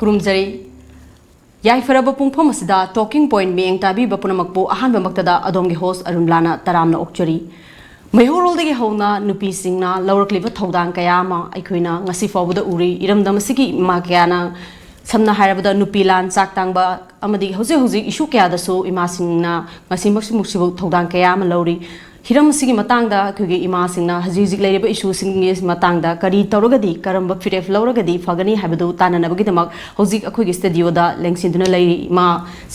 खुरुमजरी याइफरब पुंगफम असदा talking point में ताबी बपुनमकपो अहानब मक्तदा अदोमगे host अरुणलाना तरामना ओक्चरी मैहोरोलदगे हौना नुपी सिंगना लौरक्लिबा थौदांग कयामा अखोइना ngasi फावबदा Uri इरमदमसिगी मा कयाना samna hairabada nupi lan chak tangba amadi hoje hoje issue kya da so ima singna ngasi muksibu thodang kaya ma lori hiram sigi matang da khoge ima singna haji jik leiriba issue singi matang da kari torogadi karamba firef lorogadi fagani habadu tanana bagi damak hoji akhoge studio da lengsinduna leiri ima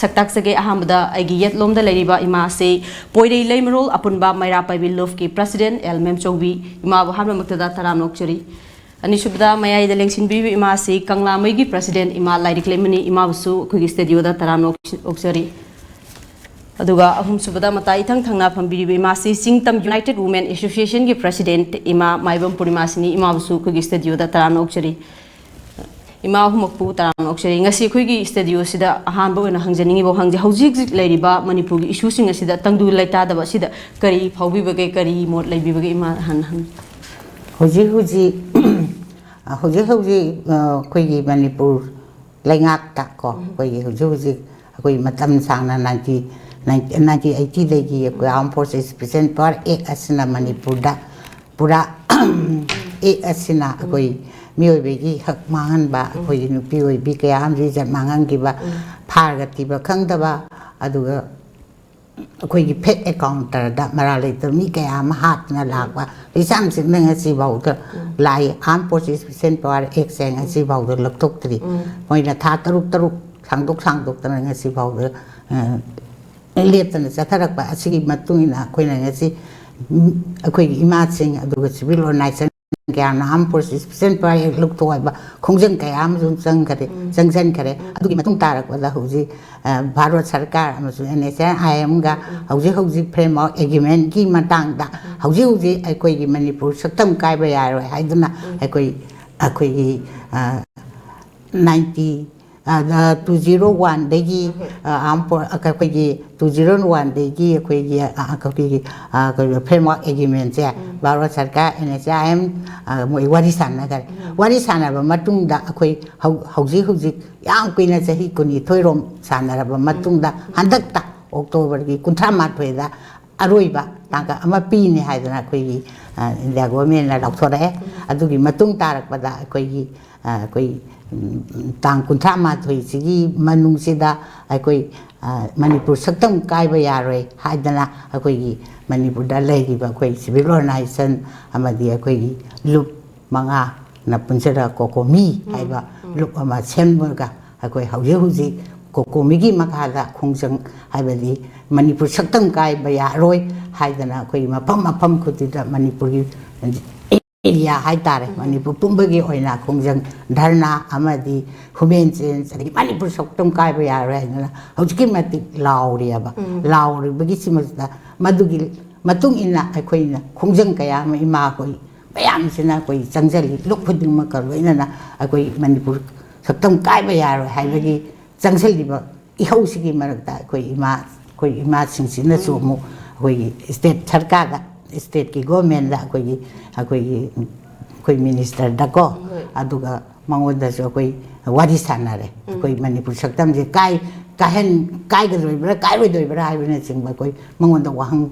saktak sage ahamda agi yet lomda leiriba ima se poirei leimarol apunba maira paibi love ki president elmem chowbi ima hamra maktada taram nokchuri अनिशुबदा मयाई द लेंसिन बी इमा से कंगला मैगी president इमा लाइरिक लेमनी इमा बसु खुगी स्टूडियो दा तराम ओक्सरी अदुगा अहुम सुबदा मता इथंग थंगना फंबी इमा से सिंगतम यूनाइटेड वुमेन एसोसिएशन की प्रेसिडेंट इमा माइबम पुरिमा सिनी इमा बसु खुगी स्टूडियो दा तराम ओक्सरी इमा अहुमकपु तराम ओक्सरी ngasi खुगी स्टूडियो सिदा अहानबो ओना हंजनिंगी बो हंजे हौजिक जिक लेरिबा मणिपुर की इशू सिंग सिदा तंगदु लाइता दबा सिदा करी फाउबीबगे करी मोड लेबिबगे इमा हन Hoji koi Manipur lengak tak ko koi hoji koi matam sang na 1980 lagi koi armed forces present par ek asina Manipur da pura ek asina koi mioi begi hak mangan ba koi nupi oi bi kaya am rizat mangan ki ba phargati ba khang da ba aduga koi ki pet account da marale to mi kaya ma hat na lagwa isam sing nang si bau to lai armed forces present par ek seng si bau to lak tok tri moi na tha taruk sang dok ta nang si bau to lep ta na sa tharak ba asigi matung ina koi na si koi ima sing aduga civil organization kaya na armed forces present par ek luk to ba khongjang kaya am jung sang kare jangjan kare adugi matung tarak wala hoji Bharat Sarkar amasung NHIM ga hoji framework agreement ki matang da hoji akoi gi Manipur saktam kai ba yaroi haiduna akoi gi 201 degi ampor akoi gi 201 degi akoi gi framework agreement ja Bharat Sarkar NHIM moi warisan na kare warisan ba matung da akoi hoji yang kuina sahi kuni thoirom sanaraba matungda handakta October gi kunthama thoida aroiba tanga ama pi ni haidana koi India government la doctor adugi matung tarak pada koi tang kunthama thoi sigi manung sida koi Manipur saktam kai ba yaroi haidana koi Manipur da legi ba koi civil organization amadi koi loop manga na punsera kokomi haiba look ama semburga akoi hauji kokomi gi makala khongjang haibadi Manipur saktam kai ba yaroi haidana akoi mapam khutida Manipur gi area haitare Manipur pumbagi oina khongjang dharna amadi human change adi Manipur saktam kai ba yaroi na hauji mati lauriaba lauri bagi simasta madugi matung ina akoi na khongjang kaya ma ima koi bayam sina koi changjali luk phuding ma karloina na akoi Manipur saktam kai ba yaroi haibagi changjali ba ihau sigi marakta koi ima singsina su mu koi state sarkar da state ki government da koi minister da ko aduga mangoda so koi warisanare koi Manipur saktam je kai ga roibra kai roibra haibina singba koi mangoda wahong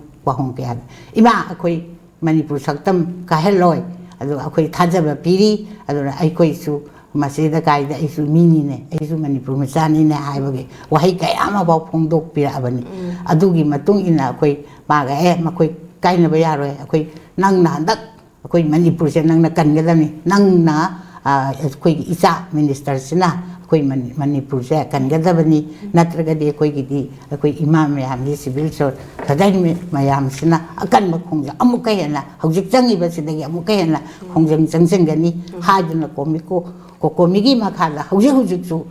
kya ima koi Manipur saktam kaheloi adu akoi thajaba piri adu aikoi su masida kai da isu mini ne isu Manipur masani ne haibage wahai kai ama ba phongdok pira abani adugi matung ina akoi maga makoi kai na ba yaroi akoi nang na dak akoi Manipur se nang na kan gadani nang na akoi isa minister sina akoi Manipur se kan gadabani natraga de akoi gidi akoi imam yam di civil so thadai mayam sina akan makhongja amuka hena hojik changi ba sidagi amuka hena khongjang changseng gani haiduna kokomi gi makhala hojik su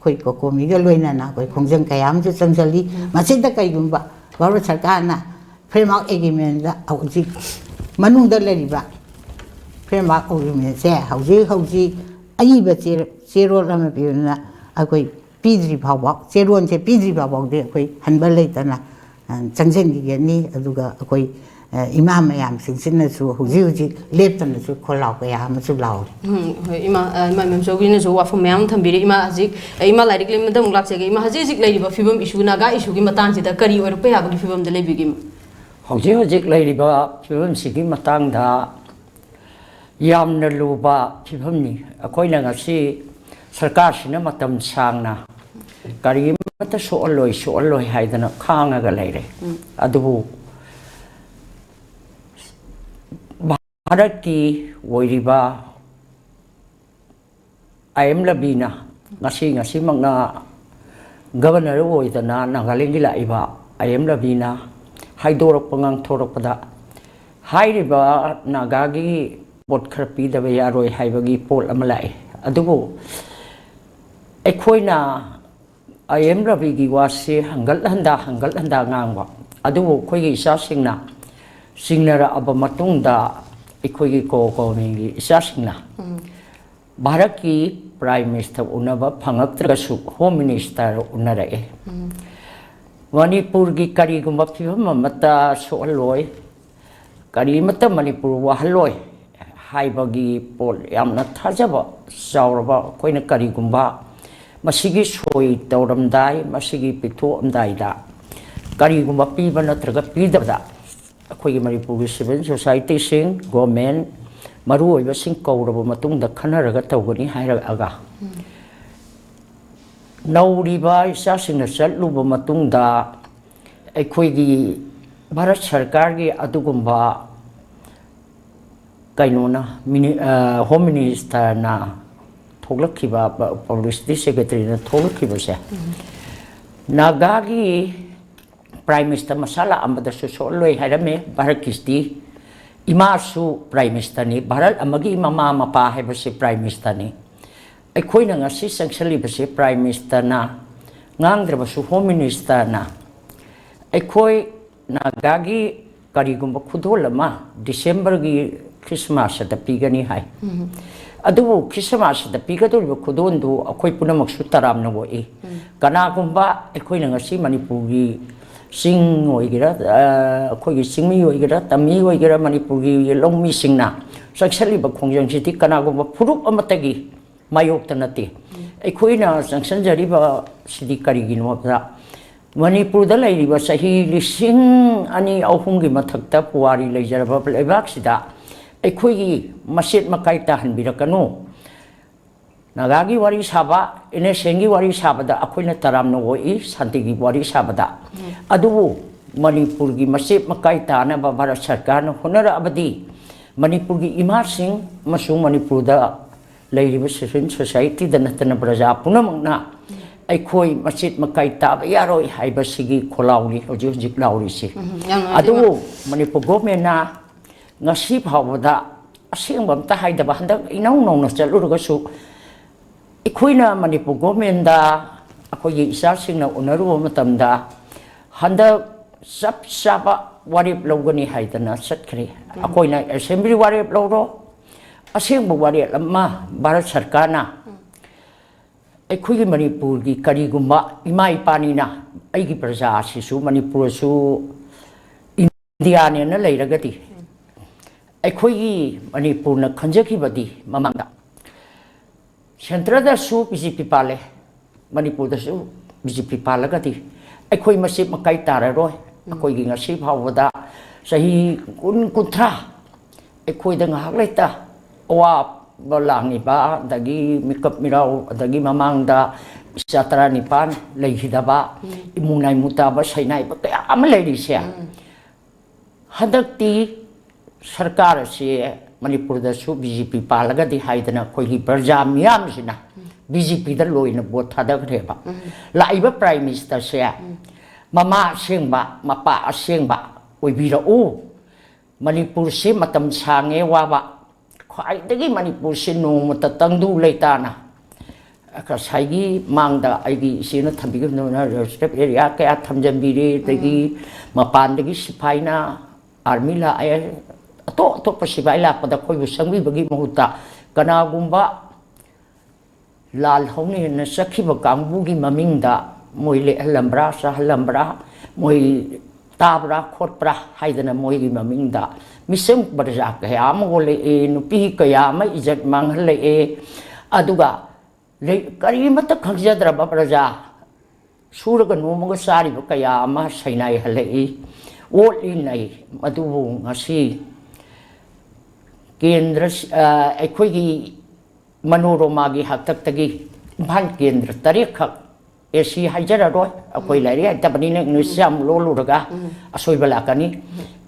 koi kokomi ga loina na koi khongjang kayam su changsali masida kai gumba Bharat Sarkar na framework agreement da hojik manung da leriba framework agreement se hojik ayiba zero lama biuna akoi pidri bhawa zeron se pidri bhawa de akoi hanba leitana changsen gi ni aduga akoi ima mayam sing su huji leptan su kholau ka ya ma su lau ima mem jogi ne jo wa fo myam thambiri ima ajik ima lairik lim dam glak che ima haji jik lei ba fibam issue naga issue gi matang ji da kari or pe ha gi fibam de lebi gi hojik lei ba fibam sigi matang da yam na lu ba fibam ni akoi na ngasi sarkar sina matam sang na kari mata so aloi haidana khanga ga leire adubu Bharat ki woiriba ayam labina ngasi magna governor woidana nangalingi laiba ayam labina haidorok pangang thorok pada hairiba nagagi bot kharpi da yaroi haibagi pol amalai adubu ekhoina ayam labigi wase hangal handa ngangwa adubu khoi isa singnara aba matungda ikoi ko mingi isa singna Bharat ki prime minister unaba phangaktrasu home minister unarae Manipur gi kari gumba phibam mata soaloi kari mata Manipur wa haloi haibagi pol yamna thajaba sauraba koina kari gumba masigi soi tawramdai masigi pitho amdai da kari gumba piba natraga pidabda अखोई Manipur civil society Singh government मरु ओइबा सिंह कौरब मतुंगदा खनरगा तौगनी हायरगा नौरिबा इसा सिंह चलुबा मतुंगदा अखोईगी भारत सरकार की अदुगुंबा कैनोना home minister ना थोगलखिबा publicity secretary ना थोगलखिबसे नागागी Prime Minister masala amada su soloi harame Bharat kisti ima su Prime Minister ni Bharat amagi mama mapa hai basi Prime Minister ni ekhoi na ngasi sangsali basi Prime Minister na ngangdra basu Home Minister na ekhoi na gagi karigumba khudolama December gi Christmas da pigani hai adubu Christmas da pigadol khudondu akhoi punamak su taram na woi kana gumba ekhoi na ngasi Manipur gi sing oigira khoi singmi oigira tami oigira Manipur gi longmi singna saksali ba khongjang siti kana go phurup amatagi mayok tanati ekhoi na sanction jari ba sidi kari gi no ba Manipur da lai ba sahi lising ani ahung gi mathakta puari leijaraba lebak sida ekhoi gi masit makai ta hanbirakanu Nagagi wari saba, ine sengi wari saba da akoy na taram no woi santigi wari saba da. Adubu Manipur gi masip makai na ba Bharat sarkar na honara abadi Manipur gi imasing masu Manipur da lairiba civil society da natana praja punamang na akoy masit makai ta yaroi haiba sigi kholauli hoji lauri si. Adubu Manipur government na ngasip hawada asing bam ta haida ba handak inaw na chaluruga su Ikuina Manipur government da akoy isa singna unaru matamda handa saba warip logani haidana satkri akoy na assembly warip loro asing bu warip lama Bharat sarkar na ikugi Manipur gi karigumba imai pani na aigi praja sisu Manipur su India ne na leiragati ikugi Manipur na khanjaki badi mamangda Central da su BJP pale Manipur da su BJP pala gati akhoi masip makai tara roi akhoi gi ngasi phawada sahi kuntra akhoi da ngak leta wa balangi ba dagi mikap mirau dagi mamang da isatra nipan leihidaba imunai mutaba sainai ba kaya amalai sia hadakti sarkar se Manipur da su BJP palaga di haidana koi hi praja miyam sina BJP da loina bot thadak reba laiba prime minister se mama sengba mapa sengba oibira o Manipur se matam sange wa ba khai dagi Manipur se no matatang du leitana ka saigi mangda aigi sina thambi no na step area ka thamjambire dagi mapan dagi sipaina army la ay to pasibai la pada khoi bu sangbi bagi mahuta kana gumba lal honi na sakhi ba kangbu gi mamingda moi le lambra sa lambra moi tabra khotpra haidana moigi mamingda misem barja kaya amole e nupi kaya ma ijat manghale e aduga kari mata khagjadra babraja suraga nomaga sari kaya ma sainai hale e oli nai madubu ngasi kendra aikhoigi manoromagi haktaktagi imphal kendra tarik khak esi hajara roi akoi lai ri tabani ne nusiam loluraga asoi balakani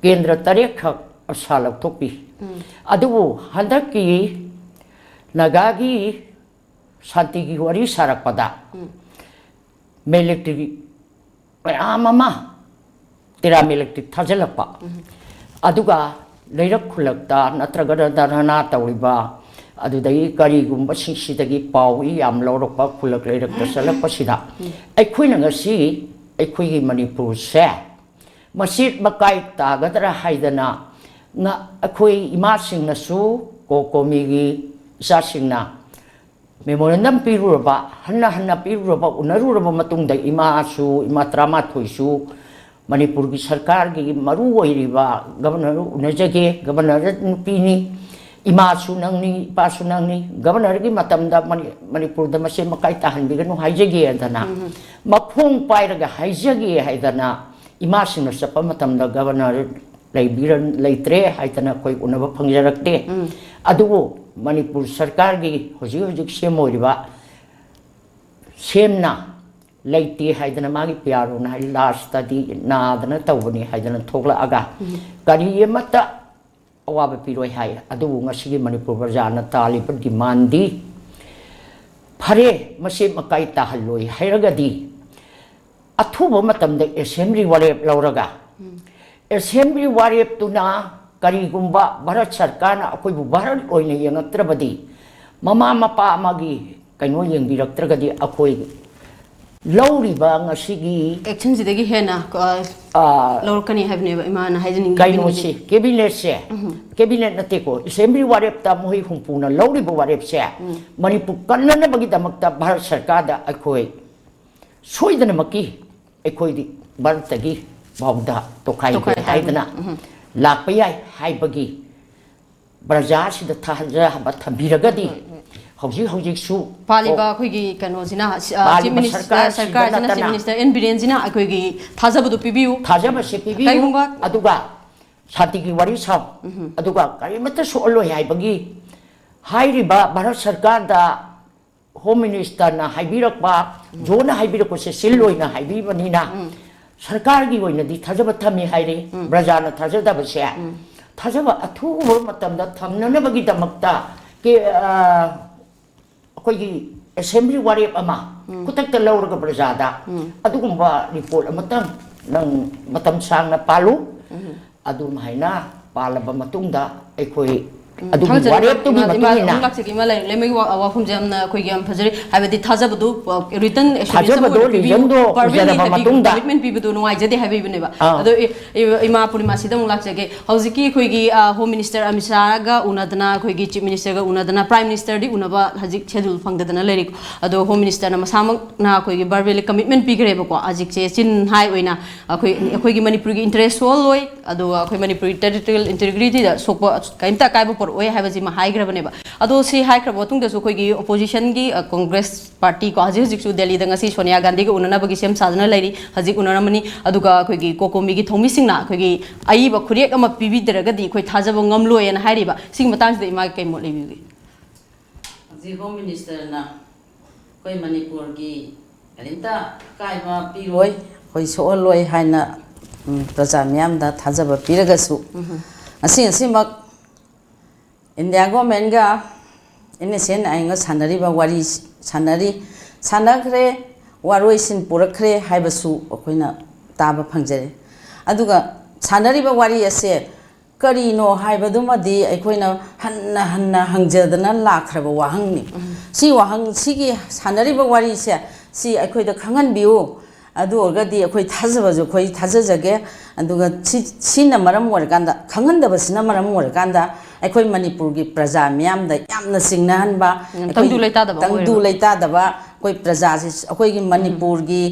kendra tarik khak asalak topi adubu handaki nagagi santigi wari sarak pada military amama tira military thajalapa aduga leirak khulakta natraga darana tawliba adudai kari gumba singsidagi pawi yam lorokpa khulak leirak tasalakpa sida aikhoina ngasi aikhoigi manipur se masit makai tagadra haidana nga akhoi ima singna su kokomigi sa singna memorandum piruraba hanna piruraba unaruraba matungda ima su ima trama thoisu Manipur ki sarkar ki maru oiriba governor unajage governor nupini ima sunangni pa sunangni governor ki matamda Manipur da mase makai tahan biganu haijage andana mapung pairaga haijage haidana ima sinu sapa matamda governor laibiran laitre haitana koi unaba phangjarakte adugo Manipur sarkar ki hojik semoiriba semna laiti haidana magi piaro na last study na dana tawni haidana thogla aga kari mata awaba piroi hai adu ngasi Manipur barjana taliban demandi phare mase makai ta haloi hairagadi athubo matamda assembly warep lauraga assembly warep tuna kari gumba bharat sarkar akoi bu bharat oine yengatrabadi mama mapa amagi kaino yengbiraktragadi akoi Lauriba ngasigi action sidagi hena lorkani havne imana haidening kainosi cabinet nateko assembly warep ta mohi humpuna lauriba warep se Manipur kannana bagi damakta Bharat Sarkar da akhoi soidana maki akhoi di Bharatagi bawda tokai haidana lakpayai haibagi braja sida thaja ba thambiragadi hojik su paliba khoigi kanojina chief minister sarkar jina chief minister n biren jina akoigi thajabadu pibiu thajaba se pibiu aduga satigi wari saw aduga karimata so oloi haibagi hairiba Bharat Sarkar da home minister na haibirakba jona haibirakko se silloina haibibanina sarkar gi oina di thajaba thami haire brajana thajada base thajaba athu matamda thamnana bagi damakta ke koigi assembly warep ama kutakta lauraga brajada adugumba report amatang nang matam sang na palu adum haina palaba matungda aikoi adum warep tu matungina laksigi malai lemai wa humjamna koigi am phajari habedi thajabadu written thajabadu lijondo jaraba matungda commitment pibudu nuai jade habibune ba ado ima purima sidam laksage hojiki koigi home minister amisa ga unadana koigi chief minister ga unadana prime minister di unaba hajik schedule phangdana lerik ado home minister na masamak na koigi barbeli commitment pigre ba ko ajik che chin hai oina koigi Manipur gi interest all loi ado koi Manipur territorial integrity da sokpa kaimta kaiba por oi habaji ma high grabane ba ado si high grab tung da so koi gi opposition gi congress party ko hajik su delhi da ngasi Sonia Gandhi ga unana bagi sem sadana lairi hajik unana mani aduga koi gi kokomi gi thomi singna koi gi ai ba khuriek ama pibi deraga di koi thajaba ngamloi na hairiba sing matang da ima kai mo lebi ji home minister na koi Manipur gi alinta kai ma piroi koi so loi haina praja myam da thajaba piraga su asimak India government ga innocent ainga sanari ba wari sanakre waroi sin purakre haibasu akoina taba phangjare aduga sanari ba wari ase kari no haibadumadi akoina hanna hangjadana lakraba wahangni si wahang sigi sanari ba wari se si akoida khangan biu adu orgadi akoi thajaba jo koi thajajage aduga sina maram warkanda khangandaba sina maram warkanda akoi Manipur gi praja myam da yamna singnahan ba tangdu leita daba कोई प्रजा से अखोई की मणिपुर की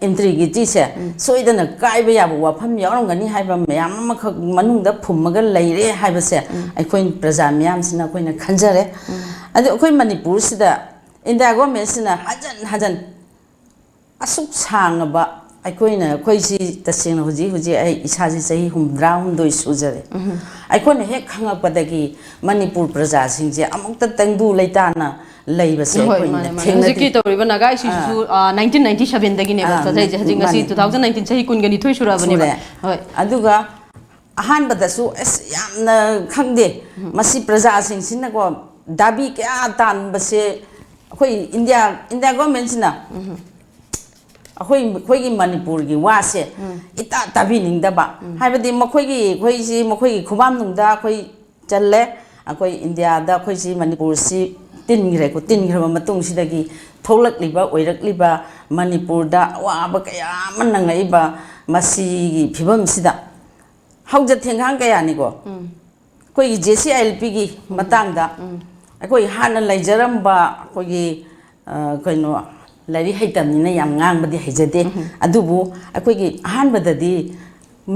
इंट्रीगिटी से सोइदन कायबा याब वाफम यावरंगनी हाइबा मयाम अमखक मनुंगदा फुम्मगा लैरे हाइबसे अखोई प्रजा मयाम सिना अखोइना खंजरे अदो अखोई मणिपुर सिदा इंडिया गवर्नमेंट सिना हजन हजन असुक सांगबा अखोइना अखोइसी तसेंग हुजी हुजी आई इसाजी सही हुमद्रा हुमदोइ सुजरे अखोइना हेक खंगपदगी मणिपुर प्रजा सिंजे अमुक्ता तंगदु लैताना लैबसे अखोइना हजिकी तौरिबा नागा इशु 1997 दगिने बसै हजिंग असि 2019 सही कुनगनि थोइ सुराबने होय अदुगा अहानबदसु एस यामना खंगदे मसी प्रजा सिंसिना को दाबी क्या तानबसे अखोइ इंडिया गवर्नमेंट सिना अखोई मणिपुर की वासे इता ताबी निंगदबा हाइबदि मखोई अखोइसी मखोई खुबाम नुंगदा अखोई चल्ले अखोई इंडिया दा अखोइसी मणिपुर सी तिनग्रे को तिनग्रबा मतुंग सिदगी थोलकलिबा ओइरकलिबा मणिपुर दा अवाबा कया मन नंगइबा मसीगी फिबम सिदा हौजा थेंगांग कयानिको कोई जेसीएलपी की मतंगदा अखोई हाना लैजरमबा अखोई कइनो लाइरी हैतमनिना याम ngang हैजदे अदुबु अखोइगी अहानबददी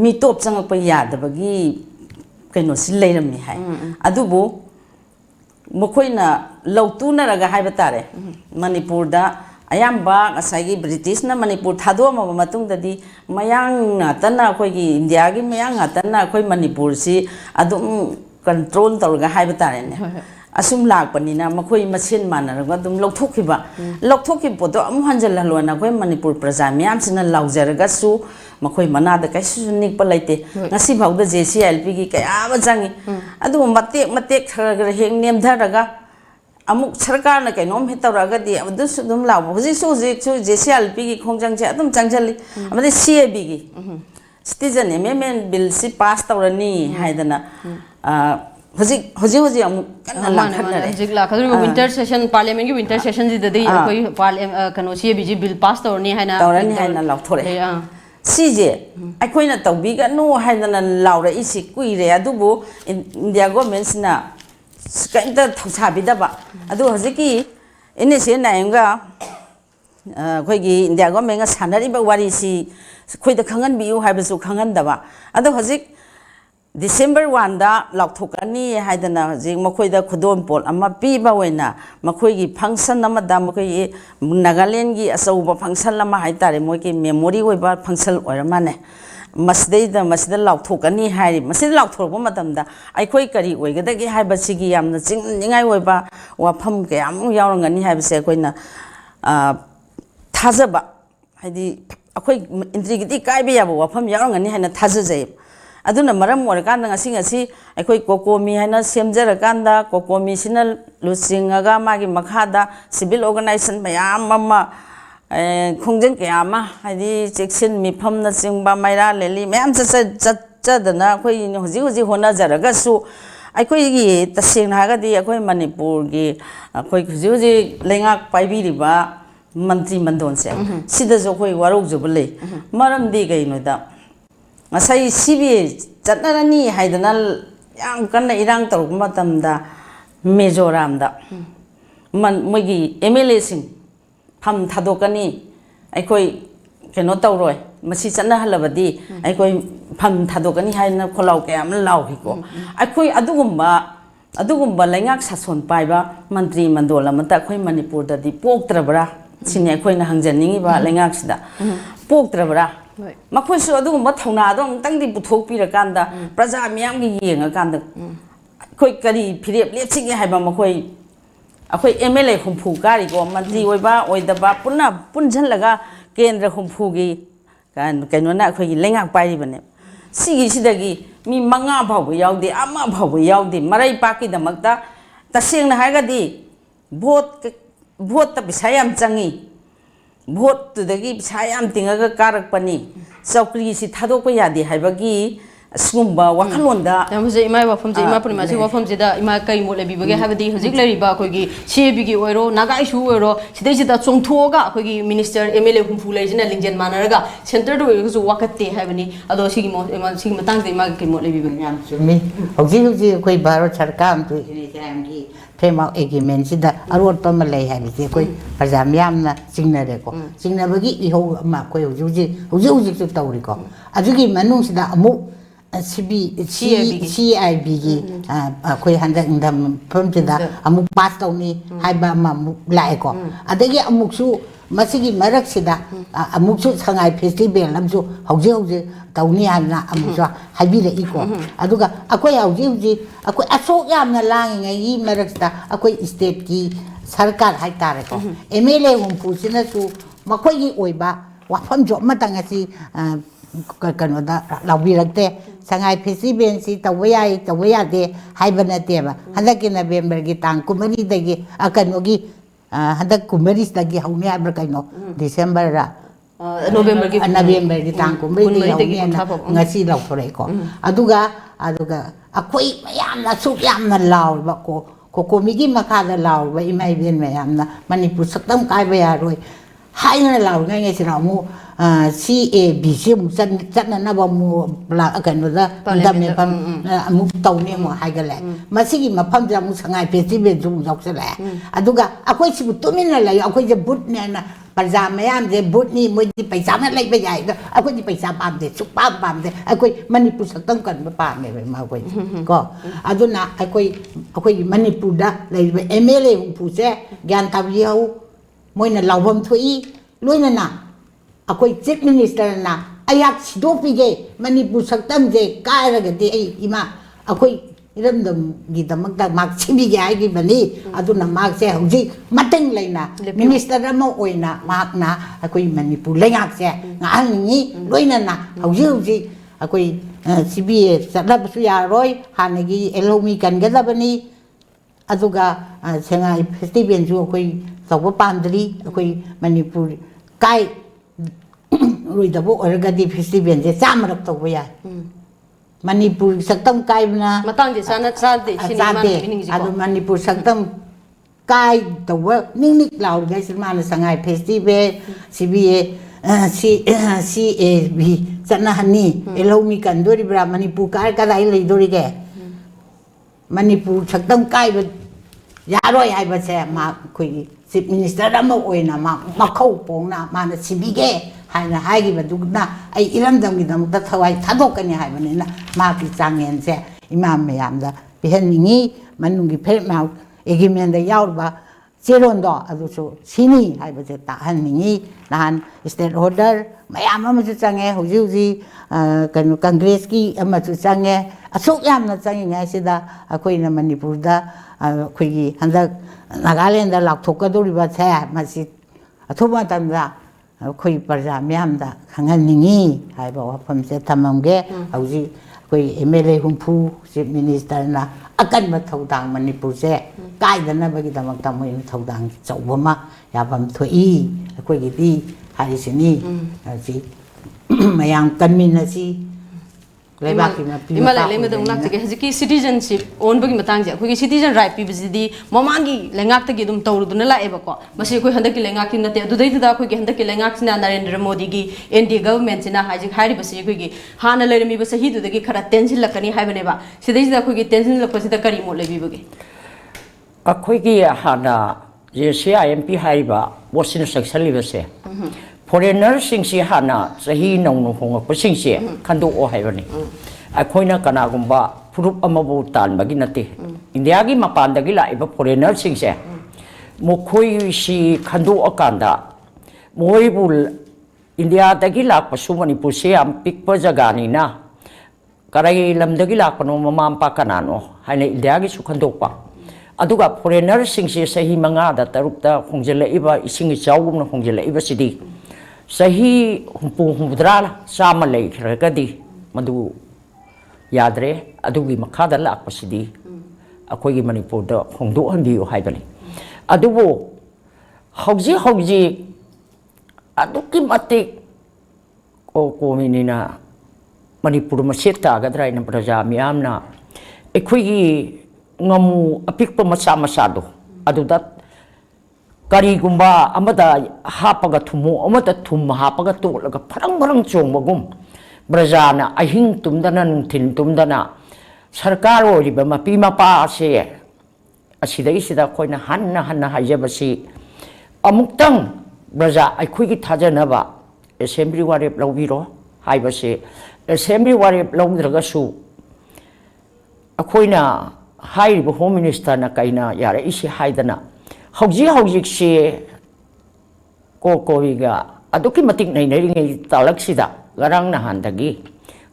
मी टॉप चंगप यादबगी कइनो सि लैरमनि हाय अदुबु मखोइना लौतुनरगा हाइबा तारे मणिपुर दा अयाम्बा असागी ब्रिटिश ना मणिपुर थादोमा मतुंगददी मयांग तना अखोइगी इंडिया गी मयांग तना अखोइ मणिपुर सि अदुम कंट्रोल तौरगा हाइबा तारेने असुम लापनिना मखोइ मसेन मानरगा दुम लौथोखि पोतो अमु हंजल हलोना अखोइ मणिपुर प्रजा म्याम सिना लाउजरगासु मखोइ मनादा कैसु निकप लैते ngasi भाउदा जेसीएलपी की कयाबा जांगी अदु मतेक थरगर हेंग नेमधरगा अमुक सरकार न कैनोम हे तौरगदी अदुसु दुम लाव हुजिसु जेसीएलपी की खोंजंग से अदुम चंगजली अमदे सीएबी की सिटीजन एमेंडमेंट बिल सि पास तौरनी हाइदना हुजी अमुक कन्ना लाखनरे हजिक लाखदुर विंटर सेशन पार्लियामेंट की विंटर सेशन जिददी कोई पार्लियामेंट कनो सीएबी बिल पास तौरनी हाइना लाउथोरे सीजे अखोइना तौबिगनु हाइदना लाउरा इसी कुइरे अदुबु इंडिया गवर्नमेंट सिना कैंता थौसाबिदबा अदु हजिकी इनेसे नायंगा अखोइगी इंडिया गवर्नमेंट सानरिबा वारिसी खोइदा खंगन बियु हाइबसु खंगनदबा अदु हजिक December 1 da laukthokani haidana hojik makoida khudom pol ama piba oina makoigi function ama da makoi Nagaland gi asauba function lama haitare moiki memory oiba function oiramane masida laukthokani hairi masida laukthokba matamda aikoi kari oigadagi haibasigi yamna chingningai oiba wafam ke am yaurangani haibase koina thajaba haidi akoi intrigiti kaibe yabo wafam yaurangani haina thajajai aduna maram orakanda ngasi aikoi kokomi haina semjaraganda kokomi sina lusingaga magi makhada civil organization mayam mama khongjang kayama haidi section mifam na chingba maira leli mayam chadana akoi hoji hona jaraga su aikoi gi taseng hagadi akoi manipur gi akoi hoji lengak paibiriba mantri mandon se sida jo koi warok jobule maram di gai no da ngasai sibi chatnarani haidana yang kanna irang tor matamda Mizoram da man mogi MLA sing pham thadokani aikoi keno tawroi masi chatna halabadi aikoi pham thadokani haina kholau ke am lau hiko aikoi adugumba lengak sason paiba mantri mandola mata khoi Manipur da di poktrabra sini aikoi na hangjaningi ba lengak sida poktrabra makoisu adugumba thona dong tangdi puthokpirakanda praja miyam gi yengakanda koi kari phirep lepsingi haiba makoi akoi MLA humpu kari ko mantri oiba oidaba punjhallaga kendra humpu gi kan kainona akoi lengak pairi bane sigi sidagi mi manga bhabu yaude ama bhabu yaude marai paki damakta tasengna haigadi vote ta bisayam changi vote to the give Siam Tinga Karakpani, Saukri, Tadoko Yadi, Habagi, Sumba, Wakalonda. I was a my from the Maprimasi from the Imaka Molebi, have the Hozikleri Bakogi, Shebigi Oro, Nagai Shuero, Shidesi that Song Toga, Kogi, Minister Emile Humfulation, Lingen Manaraga, Center to Wakati Haveni, although Sigmatang the Maki Molebi. Me, Ogi, Koi Baro Charkam to Hinitangi, framework agreement sida arot pa ma lei hai bi koi pajam yam na singna re ko singna bagi I ho ma koi huji chu tawri ko ajugi manung sida amu CIB gi koi handak ndam phom sida amu pass tawni hai ba ma mu lai ko adagi amuk su masigi marak sida amuk su sangai festival lamsu hauji tawni ana amuk su haibi le iko aduga akoi hauji akoi asok yamna langi ngai marak sida akoi state ki sarkar hai tare ko MLA humpu sina su makoi gi oiba wafam jo matang asi kano da lawirakte sangai festival si tawaya de haibana teba handaki November gi tang kumari dagi akano gi handak kumari dagi hauni abra kaino December ra November gi tang kumari dagi hauni ngasi law thore ko aduga akoi mayam na suk yam na law ba ko migi makha da law ba imai ben mayam na Manipur saktam kai ba ya roi hai na law ngai sira mu CAB si mu chan na ba mu la kan da da me pam mu taw ne mo hai ga le masigi mafam ja mu sangai festival ju jok se le aduga akoi si tumin na la akoi je but ne na parja mayam je but ni mo di paisa na lai ba yai ga akoi di paisa pam de su pam de akoi Manipur saktam kan ba pam me ma akoi ko aduna akoi Manipur da lai ba MLA pu se gyan tawi hau moina lawam thui loina na akoi chief minister na ayak sidopi ge Manipur saktam je kai ra ga de ima akoi iramdam gi damak da mak chibi ge ai gi bani aduna mak se hauji mateng leina minister ama oina mak na akoi Manipur lengak se ngal ni loina na hauji akoi CBA sadab su ya roi hanagi elomi kan ga da bani aduga sengai festival ju akoi tawba pandri akoi Manipur kai ruidabo orgadi festival je chamrak tawba ya Manipur saktam kai na matang je sana chade sinima meaning ji adu Manipur saktam kai tawba ning law ga sinma na sangai festival CBA CAB chana hani elomi kan dori bra Manipur kai ka dai lei dori ge Manipur saktam kai ba yaroi hai ba se ma khoi chief minister ama oina ma khau pong na ma na sibige haina haigi ba dugna ai iramdam gi dam da thawai thadokani hai bani na ma ki changen se imam mayam da biheningi manungi phema agreement da yaur ba cheron do adu so sini hai ba se ta haningi nan stakeholder mayam ama chu change huji kan congress ki ama chu change asok yam na change ngai sida akoi na Manipur da akoi gi handak Nagaland da lakthokadori ba se masi athuba tam da khoi parja myam da khanganingi hai ba wafam se tamamge hauji koi MLA humpu chief minister na akan ba thodang Manipur se kai da na ba gi damak tam moi thodang chawba ma ya bam thoi koi gi di hai sini ji mayang kanmin na si leibak ki ma pi ima lai me dong lak ke hajiki citizenship on bagi matang je khoi citizen right pi bidi mamangi lengak ta gi dum tawru duna la eba ko masi khoi handak ki lengak ki nate adu dai da khoi ki handak ki lengak sina Narendra Modi gi NDA government sina haji khari basi khoi gi hana le mi basi hidu gi khara tension lakani hai bane ba sidai da khoi gi tension lakko sida kari mo lebi bagi akhoi gi hana je CIMP hai ba wasin saksali base foreigner sing si hana sahi nong hong ko sing si khandu o hai bani akhoina kana gumba purup amabu tan bagi nati India gi mapan dagi la iba foreigner sing se mo khoi si khandu akanda moi bul India dagi la pasu Manipur se am pik pa jaga ni na karai lam dagi la pano mamam pa kanano haina India gi su khandu pa aduga foreigner sing si sahi manga da taruk da khongjela iba ising chawum na khongjela iba sidi sahi humpudra sama lei kadi madu yadre adugi makada la pasidi akoi gi Manipur da khongdu hanbi hai bani adubu hauji aduki matik ko minina Manipur maseta gadra ina praja miyamna ekoi gi ngamu apik pa masa do aduda kari gumba amada hapaga thumu amada thum hapaga to laga parang chong magum brajana ahing tumdana nungthin tumdana sarkar ori ba mapi mapa se ꯑꯁꯤꯗꯩꯁꯤꯗ ꯑꯩꯈꯣꯏꯅ ꯍꯟꯅ ꯍꯥꯏꯖꯕꯁꯤ ꯑꯃꯨꯛꯇꯪ ꯕ꯭ꯔꯖꯥ ꯑꯩꯈꯣꯏꯒꯤ ꯊꯥꯖꯅꯕ assembly ꯋꯥꯔꯦꯞ ꯂꯧꯕꯤꯔꯣ ꯍꯥꯏꯕꯁꯦ assembly ꯋꯥꯔꯦꯞ ꯂꯧꯗ꯭ꯔꯒꯁꯨ ꯑꯩꯈꯣꯏꯅ ꯍꯥꯏꯔꯤꯕ ꯍꯣꯝ ꯃꯤꯅꯤꯁꯇꯔꯅ ꯀꯩꯅ ꯌꯥꯔꯛꯏꯁꯤ ꯍꯥꯏꯗꯅ ꯍꯧꯖꯤꯛꯁꯦ ꯀꯣꯕꯤꯒ ꯑꯗꯨꯛꯀꯤ ꯃꯇꯤꯛ ꯅꯩꯅꯔꯤꯉꯩ ꯇꯥꯂꯛꯁꯤꯗ ꯉꯔꯥꯡ ꯅꯍꯥꯟꯗꯒꯤ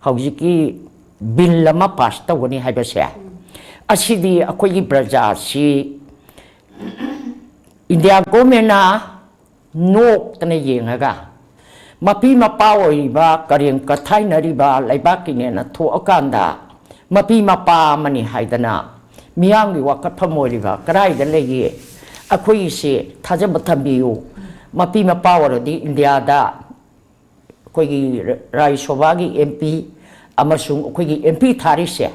ꯍꯧꯖꯤꯛꯀꯤ ꯕꯤꯜ ꯑꯃ ꯄꯥꯁ ꯇꯧꯒꯅꯤ ꯍꯥꯏꯕꯁꯦ ꯑꯁꯤꯗꯤ ꯑꯩꯈꯣꯏꯒꯤ ꯕ꯭ꯔꯖꯥꯁꯤ ꯏꯟꯗꯤꯌꯥ ꯒꯣꯔꯃꯦꯟꯅ ꯅꯣꯛꯇꯅ ꯌꯦꯡꯉꯒ ꯃꯄꯤ ꯃꯄꯥ ꯑꯣꯏꯔꯤꯕ ꯀꯔꯦꯝ ꯀꯊꯥꯏꯅꯔꯤꯕ ꯂꯩꯕꯥꯛꯀꯤꯅꯦꯅ ꯊꯣꯛꯑꯀꯥꯟꯗ ꯃꯄꯤ ꯃꯄꯥ ꯑꯃꯅꯤ ꯍꯥꯏꯗꯅ ꯃꯤꯌꯥꯝꯒꯤ ꯋꯥꯀꯠꯐꯝ ꯑꯣꯏꯔꯤꯕ ꯀꯗꯥꯏꯗ ꯂꯩꯒꯦ ꯑꯩꯈꯣꯏꯒꯤꯁꯦ ꯊꯥꯖꯕ ꯊꯝꯕꯤꯌꯨ ꯃꯄꯤ ꯃꯄꯥ ꯑꯣꯏꯔꯗꯤ ꯏꯟꯗꯤꯌꯥꯗ ꯑꯩꯈꯣꯏꯒꯤ ꯔꯥꯖ꯭ꯌ ꯁꯚꯥꯒꯤ MP ꯑꯃꯁꯨꯡ ꯑꯩꯈꯣꯏꯒꯤ MP ꯊꯥꯔꯤꯁꯦ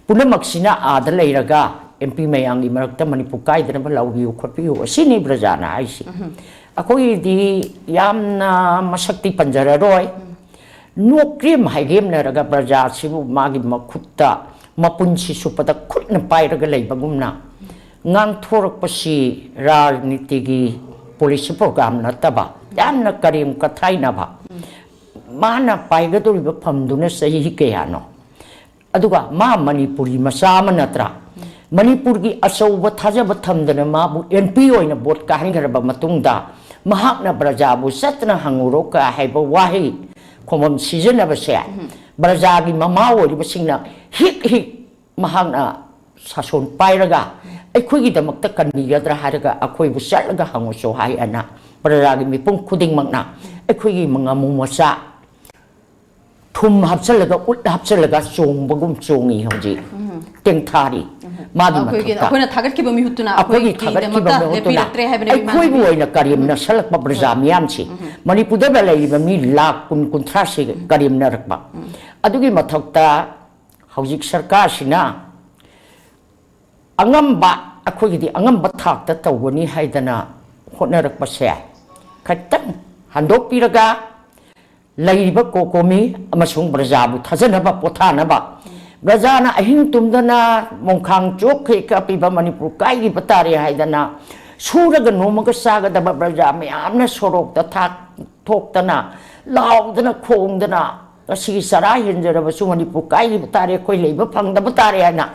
ꯄꯨꯝꯅꯃꯛꯁꯤꯅ ꯑꯥꯗ ꯂꯩꯔꯒ MP ꯃꯌꯥꯝꯒꯤ ꯃꯔꯛꯇ ꯃꯅꯤꯄꯨꯔ ꯀꯥꯏꯗꯅꯕ ꯂꯧꯕꯤꯌꯨ ꯈꯣꯠꯄꯤꯌꯨ ꯑꯁꯤꯅꯤ ꯕ꯭ꯔꯖꯥꯅ ꯍꯥꯏꯁꯤ ꯑꯩꯈꯣꯏꯒꯤꯗꯤ ꯌꯥꯝꯅ ꯃꯁꯛꯇꯤ ꯄꯟꯖꯔꯔꯣꯏ ꯅꯣꯛꯀ꯭ꯔꯦꯝ ꯍꯥꯏꯒꯦꯝꯅꯔꯒ ꯕ꯭ꯔꯖꯥꯁꯤꯕꯨ ꯃꯥꯒꯤ ꯃꯈꯨꯠꯇ ꯃꯄꯨꯟꯁꯤ ꯆꯨꯞꯄꯗ ꯈꯨꯠꯅ ꯄꯥꯏꯔꯒ ꯂꯩꯕꯒꯨꯝꯅ ꯉꯥꯡꯊꯣꯔꯛꯄꯁꯤ ꯔꯥꯖꯅꯤꯇꯤꯒꯤ ꯄꯣꯂꯤꯁꯤ ꯄ꯭ꯔꯣꯒ꯭ꯔꯥꯝ ꯅꯠꯇꯕ ꯌꯥꯝꯅ ꯀꯔꯦꯝ ꯀꯊꯥꯏꯅꯕ ꯃꯥꯅ ꯄꯥꯏꯒꯗꯧꯔꯤꯕ ꯐꯝꯗꯨꯅ ꯆꯍꯤ ꯀꯌꯥꯅꯣ ꯑꯗꯨꯒ ꯃꯥ ꯃꯅꯤꯄꯨꯔꯤ ꯃꯆꯥ ꯑꯃ ꯅꯠꯇ꯭ꯔꯥ ꯃꯅꯤꯄꯨꯔꯒꯤ ꯑꯆꯧꯕ ꯊꯥꯖꯕ ꯊꯝꯗꯅ ꯃꯥꯕꯨ MP ꯑꯣꯏꯅ ꯚꯣꯠ ꯀꯥꯍꯟꯈ꯭ꯔꯕ ꯃꯇꯨꯡꯗ ꯃꯍꯥꯛꯅ ꯕ꯭ꯔꯖꯥꯕꯨ ꯆꯠꯇꯅ ꯍꯪꯉꯨꯔꯣ ꯀ ꯍꯥꯏꯕ ꯋꯥꯍꯩ ꯈꯣꯝꯕꯝ ꯁꯤꯖꯤꯟꯅꯕꯁꯦ ꯕ꯭ꯔꯖꯥꯒꯤ ꯃꯃꯥ ꯑꯣꯏꯔꯤꯕꯁꯤꯡꯅ ꯍꯤꯛ ꯃꯍꯥꯛꯅ ꯁꯥꯁꯣꯟ ꯄꯥꯏꯔꯒ ꯑꯩꯈꯣꯏꯒꯤꯗꯃꯛꯇ ꯀꯟꯕꯤꯒꯗ꯭ꯔꯥ ꯍꯥꯏꯔꯒ ꯑꯩꯈꯣꯏꯕꯨ ꯆꯠꯂꯒ ꯍꯪꯉꯨꯁꯨ ꯍꯥꯏꯑꯅ ꯕ꯭ꯔꯖꯥꯒꯤ ꯃꯤꯄꯨꯝ ꯈꯨꯗꯤꯡꯃꯛꯅ ꯑꯩꯈꯣꯏꯒꯤ ꯉꯥꯃꯨ ꯃꯆꯥ ꯊꯨꯝ ꯍꯥꯞꯆꯜꯂꯒ ꯎꯠ ꯍꯥꯞꯆꯜꯂꯒ ꯆꯣꯡꯕꯒꯨꯝ ꯆꯣꯡꯉꯤ ꯍꯧꯖꯤꯛ ꯇꯦꯡꯊꯥꯔꯤ ꯃꯥꯒꯤ ꯃꯊꯛꯇ ꯑꯩꯈꯣꯏꯅ ꯊꯥꯒꯠꯈꯤꯕ ꯃꯤꯍꯨꯠꯇꯨꯅ ꯑꯩꯈꯣꯏꯒꯤ ꯊꯥꯒꯠꯈꯤꯕ ꯃꯤꯍꯨꯠꯇꯨꯅ ꯑꯩꯈꯣꯏꯕꯨ ꯑꯣꯏꯅ ꯀꯔꯦꯝꯅ ꯁꯜꯂꯛꯄ ꯕ꯭ꯔꯖꯥ ꯃꯤꯌꯥꯝꯁꯤ ꯃꯅꯤꯄꯨꯔꯗ ꯂꯩꯔꯤꯕ ꯃꯤ ꯂꯥꯈ ꯀꯨꯟꯊ꯭ꯔꯥꯁꯤ ꯀꯔꯦꯝꯅꯔꯛꯄ ꯑꯗꯨꯒꯤ ꯃꯊꯛꯇ ꯍꯧꯖꯤꯛ ꯁꯔꯀꯥꯔꯁꯤꯅ ꯑꯉꯝꯕ ꯑꯩꯈꯣꯏꯒꯤꯗꯤ ꯑꯉꯝꯕ ꯊꯥꯛꯇ ꯇꯧꯒꯅꯤ ꯍꯥꯏꯗꯅ ꯍꯣꯠꯅꯔꯛꯄꯁꯦ ꯈꯤꯇꯪ ꯍꯟꯗꯣꯛꯄꯤꯔꯒ ꯂꯩꯔꯤꯕ ꯀꯣꯀꯣꯃꯤ ꯑꯃꯁꯨꯡ ꯕ꯭ꯔꯖꯥꯕꯨ ꯊꯥꯖꯅꯕ ꯄꯣꯊꯥꯅꯕ ꯕ꯭ꯔꯖꯥꯅ ꯑꯍꯤꯡ ꯇꯨꯝꯗꯅ ꯃꯣꯡꯈꯥꯡ ꯆꯣꯛꯈꯩ ꯀꯥꯞꯄꯤꯕ ꯃꯅꯤꯄꯨꯔ ꯀꯥꯏꯈꯤꯕ ꯇꯥꯔꯦ ꯍꯥꯏꯗꯅ ꯁꯨꯔꯒ ꯅꯣꯝꯃꯒ ꯆꯥꯒꯗꯕ ꯕ꯭ꯔꯖꯥ ꯃꯌꯥꯝꯅ ꯁꯣꯔꯣꯛꯇ ꯊꯣꯛꯇꯅ ꯂꯥꯎꯗꯅ ꯈꯣꯡꯗꯅ ꯉꯁꯤꯒꯤ ꯆꯔꯥ ꯍꯦꯟꯖꯔꯕꯁꯨ ꯃꯅꯤꯄꯨꯔ ꯀꯥꯏꯈꯤꯕ ꯇꯥꯔꯦ ꯑꯩꯈꯣꯏ ꯂꯩꯕ ꯐꯪꯗꯕ ꯇꯥꯔꯦ ꯍꯥꯏꯅ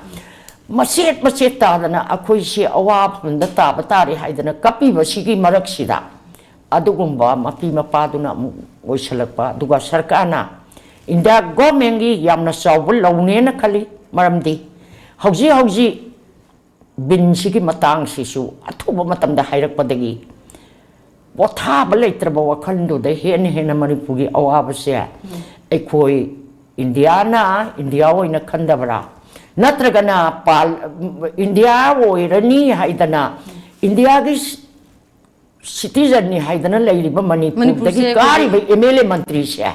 ꯃꯆꯦꯠ ꯇꯥꯗꯅ ꯑꯩꯈꯣꯏꯁꯤ ꯑꯋꯥꯕꯗ ꯇꯥꯕ ꯇꯥꯔꯦ ꯍꯥꯏꯗꯅ ꯀꯞꯄꯤꯕꯁꯤꯒꯤ ꯃꯔꯛꯁꯤꯗ ꯑꯗꯨꯒꯨꯝꯕ ꯃꯄꯤ ꯃꯄꯥꯗꯨꯅ ꯑꯃꯨꯛ ꯑꯣꯏꯁꯜꯂꯛꯄ ꯑꯗꯨꯒ ꯁꯔꯀꯥꯔꯅ ꯏꯟꯗꯤꯌꯥ ꯒꯣꯔꯃꯦꯟꯒꯤ ꯌꯥꯝꯅ ꯆꯥꯎꯕ ꯂꯧꯅꯦꯅ ꯈꯜꯂꯤ ꯃꯔꯝꯗꯤ ꯍꯧꯖꯤꯛ ꯕꯤꯟꯁꯤꯒꯤ ꯃꯇꯥꯡꯁꯤꯁꯨ ꯑꯊꯨꯕ ꯃꯇꯝꯗ ꯍꯥꯏꯔꯛꯄꯗꯒꯤ ꯄꯣꯊꯥꯕ ꯂꯩꯇ꯭ꯔꯕ ꯋꯥꯈꯜꯗꯨꯗ ꯍꯦꯟꯅ ꯃꯅꯤꯄꯨꯔꯒꯤ ꯑꯋꯥꯕꯁꯦ ꯑꯩꯈꯣꯏ ꯏꯟꯗꯤꯌꯥꯅ ꯏꯟꯗꯤꯌꯥ ꯑꯣꯏꯅ ꯈꯟꯗꯕ꯭ꯔꯥ ꯅꯠꯇ꯭ꯔꯒꯅ ꯏꯟꯗꯤꯌꯥ ꯑꯣꯏꯔꯅꯤ ꯍꯥꯏꯗꯅ ꯏꯟꯗꯤꯌꯥꯒꯤ ꯁꯤꯇꯤꯖꯟꯅꯤ ꯍꯥꯏꯗꯅ ꯂꯩꯔꯤꯕ ꯃꯅꯤꯄꯨꯔꯗꯒꯤ ꯀꯥꯔꯤꯕ MLA ꯃꯟꯇ꯭ꯔꯤꯁꯦ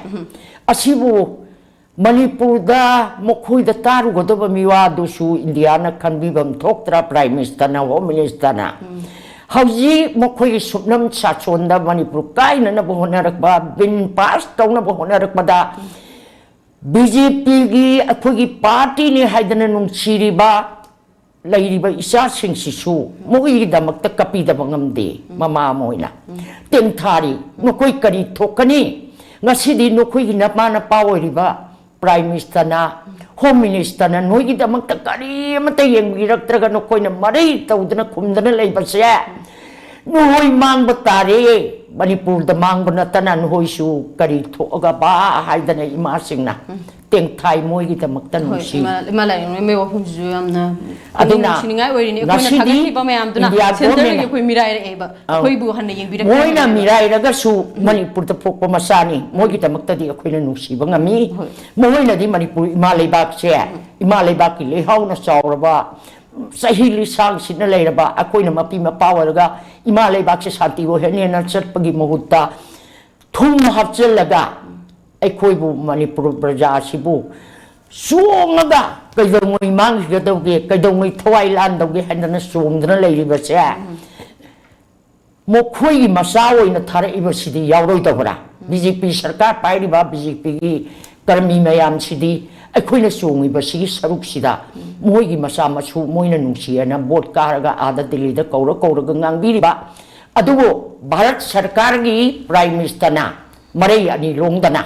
ꯑꯁꯤꯕꯨ ꯃꯅꯤꯄꯨꯔꯗ ꯃꯈꯣꯏꯗ ꯇꯥꯔꯨꯒꯗꯕ ꯃꯤꯋꯥꯗꯨꯁꯨ ꯏꯟꯗꯤꯌꯥꯅ ꯈꯟꯕꯤꯐꯝ ꯊꯣꯛꯇ꯭ꯔꯥ ꯄ꯭ꯔꯥꯏꯝ ꯃꯤꯅꯤꯁꯇꯔꯅ ꯍꯣꯝ ꯃꯤꯅꯤꯁꯇꯔꯅ ꯍꯧꯖꯤꯛ ꯃꯈꯣꯏꯒꯤ ꯁꯨꯞꯅꯝ ꯁꯥꯁꯣꯟꯗ ꯃꯅꯤꯄꯨꯔ ꯀꯥꯏꯅꯅꯕ ꯍꯣꯠꯅꯔꯛꯄ ꯕꯤꯟ ꯄꯥꯁ ꯇꯧꯅꯕ ꯍꯣꯠꯅꯔꯛꯄꯗ BJPꯒꯤ ꯑꯩꯈꯣꯏꯒꯤ ꯄꯥꯔꯇꯤꯅꯤ ꯍꯥꯏꯗꯅ ꯅꯨꯡꯁꯤꯔꯤꯕ ꯂꯩꯔꯤꯕ ꯏꯆꯥꯁꯤꯡꯁꯤꯁꯨ ꯃꯈꯣꯏꯒꯤꯗꯃꯛꯇ ꯀꯞꯄꯤꯗꯕ ꯉꯝꯗꯦ ꯃꯃꯥ ꯑꯃ ꯑꯣꯏꯅ ꯇꯦꯡꯊꯥꯔꯤ ꯅꯈꯣꯏ ꯀꯔꯤ ꯊꯣꯛꯀꯅꯤ ꯉꯁꯤꯗꯤ ꯅꯈꯣꯏꯒꯤ ꯅꯄꯥ ꯑꯣꯏꯔꯤꯕ ꯄ꯭ꯔꯥꯏꯝ ꯃꯤꯅꯤꯁꯇꯔꯅ ꯍꯣꯝ ꯃꯤꯅꯤꯁꯇꯔꯅ ꯅꯣꯏꯒꯤꯗꯃꯛꯇ ꯀꯔꯤꯃꯠꯇ ꯌꯦꯡꯕꯤꯔꯛꯇ꯭ꯔꯒ ꯅꯈꯣꯏꯅ ꯃꯔꯩ ꯇꯧꯗꯅ ꯈꯨꯝꯗꯅ ꯂꯩꯕꯁꯦ ꯅꯣꯏ ꯃꯥꯡꯕ ꯇꯥꯔꯦ ꯃꯅꯤꯄꯨꯔꯗ ꯃꯥꯡꯕ ꯅꯠꯇꯅ ꯅꯣꯏꯁꯨ ꯀꯔꯤ ꯊꯣꯛꯑꯒ ꯕꯥ ꯍꯥꯏꯗꯅ ꯏꯃꯥꯁꯤꯡꯅ ꯇꯦꯡꯊꯥꯏ ꯃꯣꯏꯒꯤꯗꯃꯛꯇ ꯅꯨꯡꯁꯤ ꯏꯃꯥ ꯂꯥꯏꯔꯤꯛ ꯃꯩ ꯋꯥꯐꯝꯁꯤꯁꯨ ꯌꯥꯝꯅ ꯑꯗꯨꯅ ꯅꯨꯡꯁꯤꯅꯤꯡꯉꯥꯏ ꯑꯣꯏꯔꯤꯅꯤ ꯑꯩꯈꯣꯏꯅ ꯊꯥꯒꯠꯈꯤꯕ ꯃꯌꯥꯝꯗꯨꯅ ꯁꯦꯟꯇꯔꯗꯒꯤ ꯑꯩꯈꯣꯏ ꯃꯤꯔꯥꯏꯔꯛꯑꯦꯕ ꯑꯩꯈꯣꯏꯕꯨ ꯍꯟꯅ ꯌꯦꯡꯕꯤꯔꯛꯇꯦ ꯃꯣꯏꯅ ꯃꯤꯔꯥꯏꯔꯒꯁꯨ ꯃꯅꯤꯄꯨꯔꯗ ꯄꯣꯛꯄ ꯃꯆꯥꯅꯤ ꯃꯣꯏꯒꯤꯗꯃꯛꯇꯗꯤ ꯑꯩꯈꯣꯏꯅ ꯅꯨꯡꯁꯤꯕ ꯉꯝꯃꯤ ꯃꯣꯏꯅꯗꯤ ꯃꯅꯤꯄꯨꯔ ꯏꯃꯥ ꯂꯩꯕꯥꯛꯁꯦ ꯏꯃꯥ ꯂꯩꯕꯥꯛꯀꯤ ꯂꯩꯍꯥꯎꯅ ꯆꯥꯎꯔꯕ ꯆꯍꯤ ꯂꯤꯁꯥꯡꯁꯤꯅ ꯂꯩꯔꯕ ꯑꯩꯈꯣꯏꯅ ꯃꯄꯤ ꯃꯄꯥ ꯑꯣꯏꯔꯒ ꯏꯃꯥ ꯂꯩꯕꯥꯛꯁꯦ ꯁꯥꯟꯇꯤ ꯑꯣꯏꯍꯟꯅꯦꯅ ꯆꯠꯄꯒꯤ ꯃꯍꯨꯠꯇ ꯊꯨꯝ ꯍꯥꯞꯆꯤꯜꯂꯒ ꯑꯩꯈꯣꯏꯕꯨ ꯃꯅꯤꯄꯨꯔ ꯄ꯭ꯔꯖꯥꯁꯤꯕꯨ ꯆꯣꯡꯉꯒ ꯀꯩꯗꯧꯉꯩ ꯃꯥꯡꯈꯤꯒꯗꯧꯒꯦ ꯀꯩꯗꯧꯉꯩ ꯊꯋꯥꯏ ꯂꯥꯟꯗꯧꯒꯦ ꯍꯥꯏꯗꯅ ꯆꯣꯡꯗꯅ ꯂꯩꯔꯤꯕꯁꯦ ꯃꯈꯣꯏꯒꯤ ꯃꯆꯥ ꯑꯣꯏꯅ ꯊꯥꯔꯛꯏꯕꯁꯤꯗꯤ ꯌꯥꯎꯔꯣꯏꯗꯕ꯭ꯔꯥ BJP ꯁꯔꯀꯥꯔ ꯄꯥꯏꯔꯤꯕ BJPꯒꯤ karmi mayam sidi akoina songi basi saruk sida moi gi masa masu moina nungsi ana bot karaga ada Delhi da kaura ngang biri ba adugo Bharat Sarkar gi Prime Minister na marai ani longdana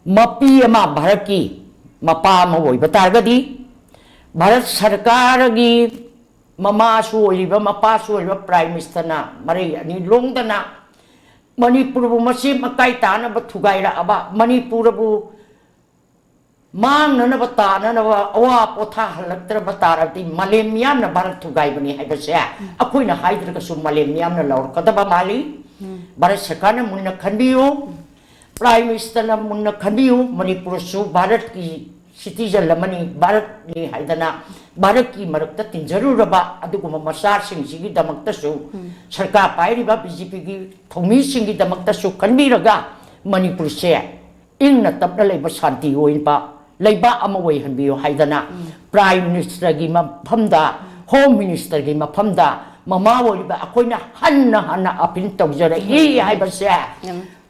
mapi ama Bharat ki mapa ma woi batargadi Bharat Sarkar gi mama su oiba mapa su oiba Prime Minister na marai ani longdana Manipur bu masih makai tanah bertugai lah abah Manipur bu mang nana batana na awa potha halaktra batara di malemiam na Bharat tugai bani hai basya aku ina haidra ka sum malemiam na laur kata ba mali Bharat Sarkar na munna khandiyo Prime Minister na munna khandiyo Manipur su Bharat ki citizen lamani Bharat ni haidana Bharat ki marakta tinjaru raba aduguma masar sing sigi damakta su sarkar pairi ba BJP ki thomi singi damakta su kanbi raga Manipur se ingna tapna leiba shanti oin pa leiba ama wei hanbiyo haidana Prime Minister gi maphamda Home Minister gi maphamda mama woi ba akoina hanna apin tawjara hi haiba se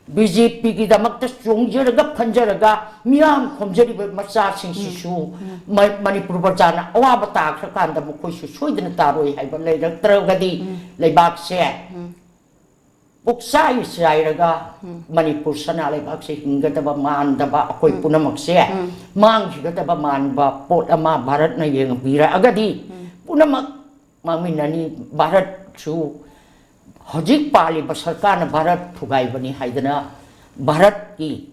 BJP ki damakta songjaraga phanjaraga miyam khomjari macha sing sisu Manipur bajana awaba ta khakanda mukoi su soidana taroi haiba leirak tragadi leibak se buksai sairaga Manipur sana leibak se hingadaba mandaba akoi punamak se mang higadaba manba pot ama Bharat na yeng bira agadi punamak maminani Bharat su hojik pali basarkar na Bharat thugai bani haidana Bharat ki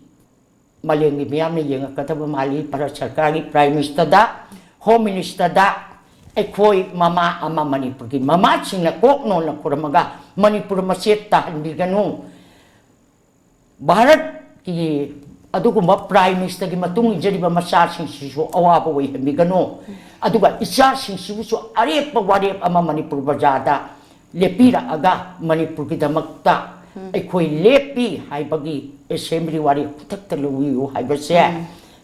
malengi miyam ni yenga kataba mali Bharat Sarkar ki Prime Minister da Home Minister da ekoi mama ama Manipur ki mama singna kok no na kuramaga Manipur maset tahan biganu Bharat ki adugumba Prime Minister ki matung jariba masa sing sisu awaba wei biganu aduga isya sing sisu arep warep ama Manipur bajada lepira aga Manipur ki damakta ekoi lepi haibagi assembly wari putakta luwi haibase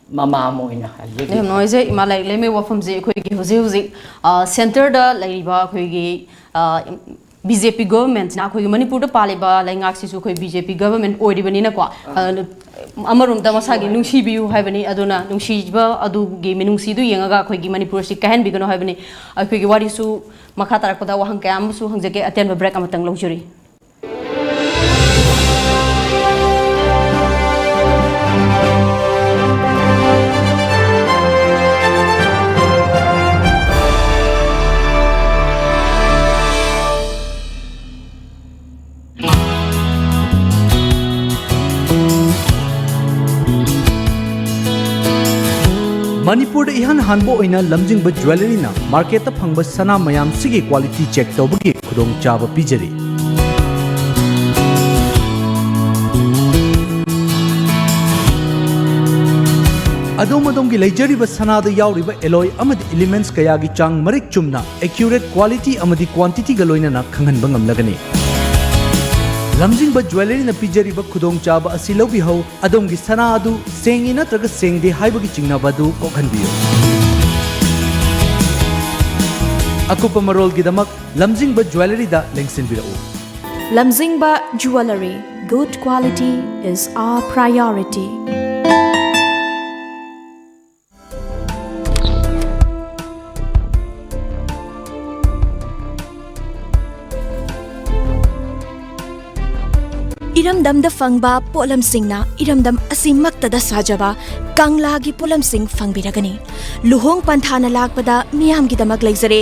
mama moina haji noise imalai leme wafam je ekoi gi hozi center da laiba ekoi gi BJP government na khoi Manipur da paliba laingak sisu khoi BJP government oidibani na kwa amarum da masagi nungsi biu haibani aduna nungsi ba adu gi minungsi du yengaga khoi gi Manipur si kahen bigano haibani khoi gi wari su makha tarakpada wahang kayam su hangjake aten break amatang lojuri Manipur da ihan hanbo oina lamjingba jewelry na market ta phangba sana mayam sigi quality check tawbagi khudong chaba pijari adom gi leijariba sana da yauriba alloy amadi elements kaya gi chang marik chumna accurate quality amadi quantity ga loina na khanghanba ngamlagani lamjingba jewelry na pijariba khudong chaba asi lobi ho adom gi sana adu sengi na traga sengde haibagi chingnaba du kokhanbiyo akupa marol gi damak lamjingba jewelry da lengsinbirao Lamjingba jewelry, good quality is our priority. Iramdam da fangba polam singna iramdam asimakta da sajaba kangla gi polam sing fangbiragani luhong panthana lakpada miyam gi damak leizare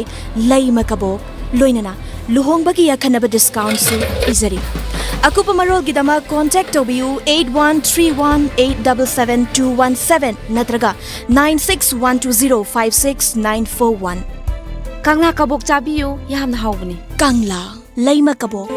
leima kabok loinana luhong bagi yakhanaba discount su izari akupa marol gi damak contact obiu 8131877217 natraga 9612056941 kangla kabok chabiu yamna hawbani kangla leima kabok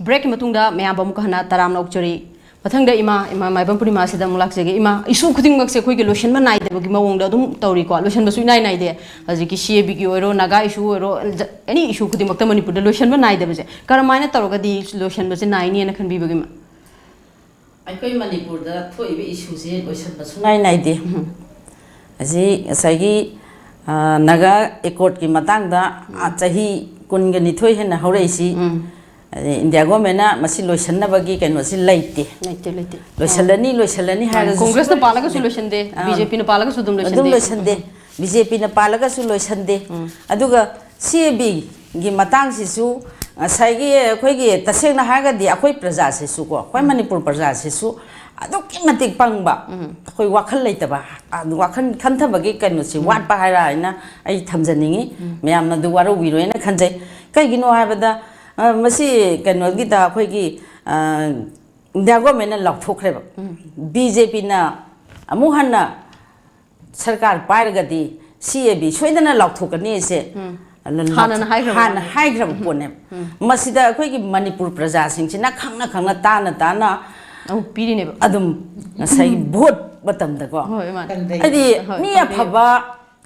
break matungda mayam bamu kahana taram na ukchori mathangda ima Manipur ma sida mulak jege ima isu khuding ngak se khoi ge lotion ma nai de bagi mawong da dum tawri ko lotion basu nai nai de haji ki CAB ki oro naga isu oro any isu khuding makta Manipur da lotion ma nai de baje karamaina tawga di lotion baje nai ni na khan bi bagi ma ꯑꯩꯈꯣꯏ ꯃꯅꯤꯄꯨꯔꯗ ꯊꯣꯛꯏꯕ ꯏꯁꯨꯁꯦ ꯂꯣꯏꯁꯤꯟꯕ ꯁꯨꯡꯅꯥꯏ ꯅꯥꯏꯗꯦ ꯑꯁꯤ ꯉꯁꯥꯏꯒꯤ ꯅꯥꯒꯥ ꯑꯦꯀꯣꯔꯗꯀꯤ ꯃꯇꯥꯡꯗ ꯆꯍꯤ 22 ꯍꯦꯟꯅ ꯍꯧꯔꯛꯏꯁꯤ ꯏꯟꯗꯤꯌꯥ ꯒꯣꯔꯃꯦꯟꯅ ꯃꯁꯤ ꯂꯣꯏꯁꯤꯟꯅꯕꯒꯤ ꯀꯩꯅꯣꯁꯤ ꯂꯩꯇꯦ ꯂꯣꯏꯁꯤꯜꯂꯅꯤ ꯍꯥꯏꯔꯒꯁꯨ ꯀꯣꯡꯒ꯭ꯔꯦꯁꯅ ꯄꯥꯜꯂꯒꯁꯨ ꯂꯣꯏꯁꯤꯟꯗꯦ ꯕꯤꯖꯦꯄꯤꯅ ꯄꯥꯜꯂꯒꯁꯨ ꯑꯗꯨꯝ ꯂꯣꯏꯁꯤꯟꯗꯦ ꯕꯤꯖꯦꯄꯤꯅ ꯄꯥꯜꯂꯒꯁꯨ ꯂꯣꯏꯁꯤꯟꯗꯦ ꯑꯗꯨꯒ CABꯒꯤ ꯃꯇꯥꯡꯁꯤꯁꯨ ꯉꯁꯥꯏꯒꯤ ꯑꯩꯈꯣꯏꯒꯤ ꯇꯁꯦꯡꯅ ꯍꯥꯏꯔꯒꯗꯤ ꯑꯩꯈꯣꯏ ꯄ꯭ꯔꯖꯥꯁꯤꯁꯨ ꯀꯣ ꯑꯩꯈꯣꯏ ꯃꯅꯤꯄꯨꯔ ꯄ꯭ꯔꯖꯥꯁꯤꯁꯨ ꯑꯗꯨꯛꯀꯤ ꯃꯇꯤꯛ ꯄꯪꯕ ꯑꯩꯈꯣꯏ ꯋꯥꯈꯜ ꯂꯩꯇꯕ ꯋꯥꯈꯜ ꯈꯟꯊꯕꯒꯤ ꯀꯩꯅꯣꯁꯤ ꯋꯥꯠꯄ ꯍꯥꯏꯔ ꯑꯩ ꯊꯝꯖꯅꯤꯡꯉꯤ ꯃꯌꯥꯝꯅ ꯑꯗꯨ ꯋꯥꯔꯧꯕꯤꯔꯣꯏꯅ ꯈꯟꯖꯩ ꯀꯩꯒꯤꯅꯣ ꯍꯥꯏꯕꯗ ꯃꯁꯤ ꯀꯩꯅꯣꯒꯤꯗ ꯑꯩꯈꯣꯏꯒꯤ ꯏꯟꯗꯤꯌꯥ ꯒꯣꯔꯃꯦꯟꯅ ꯂꯥꯎꯊꯣꯛꯈ꯭ꯔꯦꯕ BJPꯅ ꯑꯃꯨꯛ ꯍꯟꯅ ꯁꯔꯀꯥꯔ ꯄꯥꯏꯔꯒꯗꯤ CAB ꯁꯣꯏꯗꯅ ꯂꯥꯎꯊꯣꯛꯀꯅꯤꯁꯦ ꯍꯥꯟꯅ ꯍꯥꯏꯈ꯭ꯔꯕ ꯄꯣꯠꯅꯦꯕ ꯃꯁꯤꯗ ꯑꯩꯈꯣꯏꯒꯤ ꯃꯅꯤꯄꯨꯔ ꯄ꯭ꯔꯖꯥꯁꯤꯡꯁꯤꯅ ꯈꯪꯅ ꯇꯥꯅ ꯄꯤꯔꯤꯅꯦꯕ ꯑꯗꯨꯝ ꯉꯁꯥꯏ ꯚꯣꯠ ꯃꯇꯝꯗꯀꯣ ꯍꯥꯏꯗꯤ ꯃꯤ ꯑꯐꯕ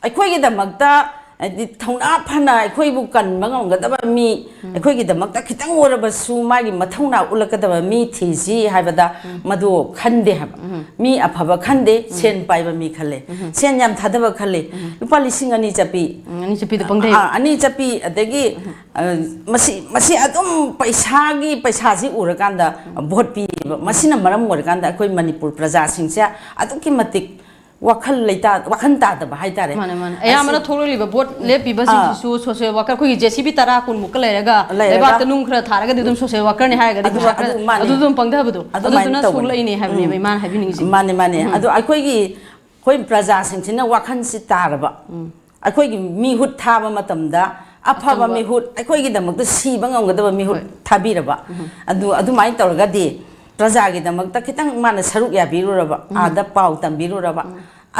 ꯑꯩꯈꯣꯏꯒꯤꯗꯃꯛꯇ ꯍꯥꯏꯗꯤ ꯊꯧꯅꯥ ꯐꯅ ꯑꯩꯈꯣꯏꯕꯨ ꯀꯟꯕ ꯉꯝꯒꯗꯕ ꯃꯤ ꯑꯩꯈꯣꯏꯒꯤꯗꯃꯛꯇ ꯈꯤꯇꯪ ꯑꯣꯏꯔꯕꯁꯨ ꯃꯥꯒꯤ ꯃꯊꯧꯅꯥ ꯎꯠꯂꯛꯀꯗꯕ ꯃꯤ ꯊꯤꯁꯤ ꯍꯥꯏꯕꯗ ꯃꯗꯨ ꯈꯟꯗꯦ ꯍꯥꯏꯕ ꯃꯤ ꯑꯐꯕ ꯈꯟꯗꯦ ꯁꯦꯟ ꯄꯥꯏꯕ ꯃꯤ ꯈꯜꯂꯦ ꯁꯦꯟ ꯌꯥꯝ ꯊꯥꯗꯕ ꯈꯜꯂꯦ ꯂꯨꯄꯥ 2,000 ꯆꯠꯄꯤ 2 ꯆꯠꯄꯤꯗ ꯄꯪꯊꯩ 2 ꯆꯠꯄꯤ ꯑꯗꯒꯤ ꯃꯁꯤ ꯑꯗꯨꯝ ꯄꯩꯁꯥꯁꯤ ꯎꯔꯀꯥꯟꯗ ꯚꯣꯠ ꯄꯤꯕ ꯃꯁꯤꯅ ꯃꯔꯝ ꯑꯣꯏꯔꯀꯥꯟꯗ ꯑꯩꯈꯣꯏ ꯃꯅꯤꯄꯨꯔ ꯄ꯭ꯔꯖꯥꯁꯤꯡꯁꯦ ꯑꯗꯨꯛꯀꯤ ꯃꯇꯤꯛ ꯋꯥꯈꯜ ꯇꯥꯗꯕ ꯍꯥꯏꯇꯥꯔꯦ ꯑꯌꯥꯝꯕꯅ ꯊꯣꯛꯂꯤꯕ ꯚꯣꯠ ꯂꯦꯞꯄꯤꯕꯁꯤꯡꯁꯤꯁꯨ ꯁꯣꯁꯤꯌꯦꯜ ꯋꯥꯔꯀꯔ ꯑꯩꯈꯣꯏꯒꯤ JCB 10 10 ꯂꯩꯔꯒ ꯂꯩꯕꯥꯛꯇ ꯅꯨꯡ ꯈꯔ ꯊꯥꯔꯒꯗꯤ ꯑꯗꯨꯝ ꯁꯣꯁꯤꯌꯦꯜ ꯋꯥꯔꯀꯔꯅꯤ ꯍꯥꯏꯔꯒꯗꯤ ꯑꯗꯨ ꯑꯗꯨꯝ ꯄꯪꯊꯕꯗꯣ ꯑꯗꯨꯗꯨꯅ ꯁꯣꯛꯂꯛꯏꯅꯦ ꯍꯥꯏꯕꯅꯦꯕ ꯏꯃꯥꯅ ꯍꯥꯏꯕꯤꯅꯤꯡꯉꯤꯁꯤ ꯃꯥꯅꯦ ꯑꯗꯣ ꯑꯩꯈꯣꯏ ꯄ꯭ꯔꯖꯥꯁꯤꯡꯁꯤꯅ ꯋꯥꯈꯜꯁꯤ ꯇꯥꯔꯕ ꯑꯩꯈꯣꯏꯒꯤ ꯃꯤꯍꯨꯠ ꯊꯥꯕ ꯃꯇꯝꯗ ꯑꯐꯕ ꯃꯤꯍꯨꯠ ꯑꯩꯈꯣꯏꯒꯤꯗꯃꯛꯇ ꯁꯤꯕ ꯉꯝꯒꯗꯕ ꯃꯤꯍꯨꯠ ꯊꯥꯕꯤꯔꯕ ꯑꯗꯨꯃꯥꯏꯅ ꯇꯧꯔꯒꯗꯤ ꯄ꯭ꯔꯖꯥꯒꯤꯗꯃꯛꯇ ꯈꯤꯇꯪ ꯃꯥꯅ ꯁꯔꯨꯛ ꯌꯥꯕꯤꯔꯨꯔꯕ ꯑꯥꯗ ꯄꯥꯎ ꯇꯝꯕꯤꯔꯨꯔꯕ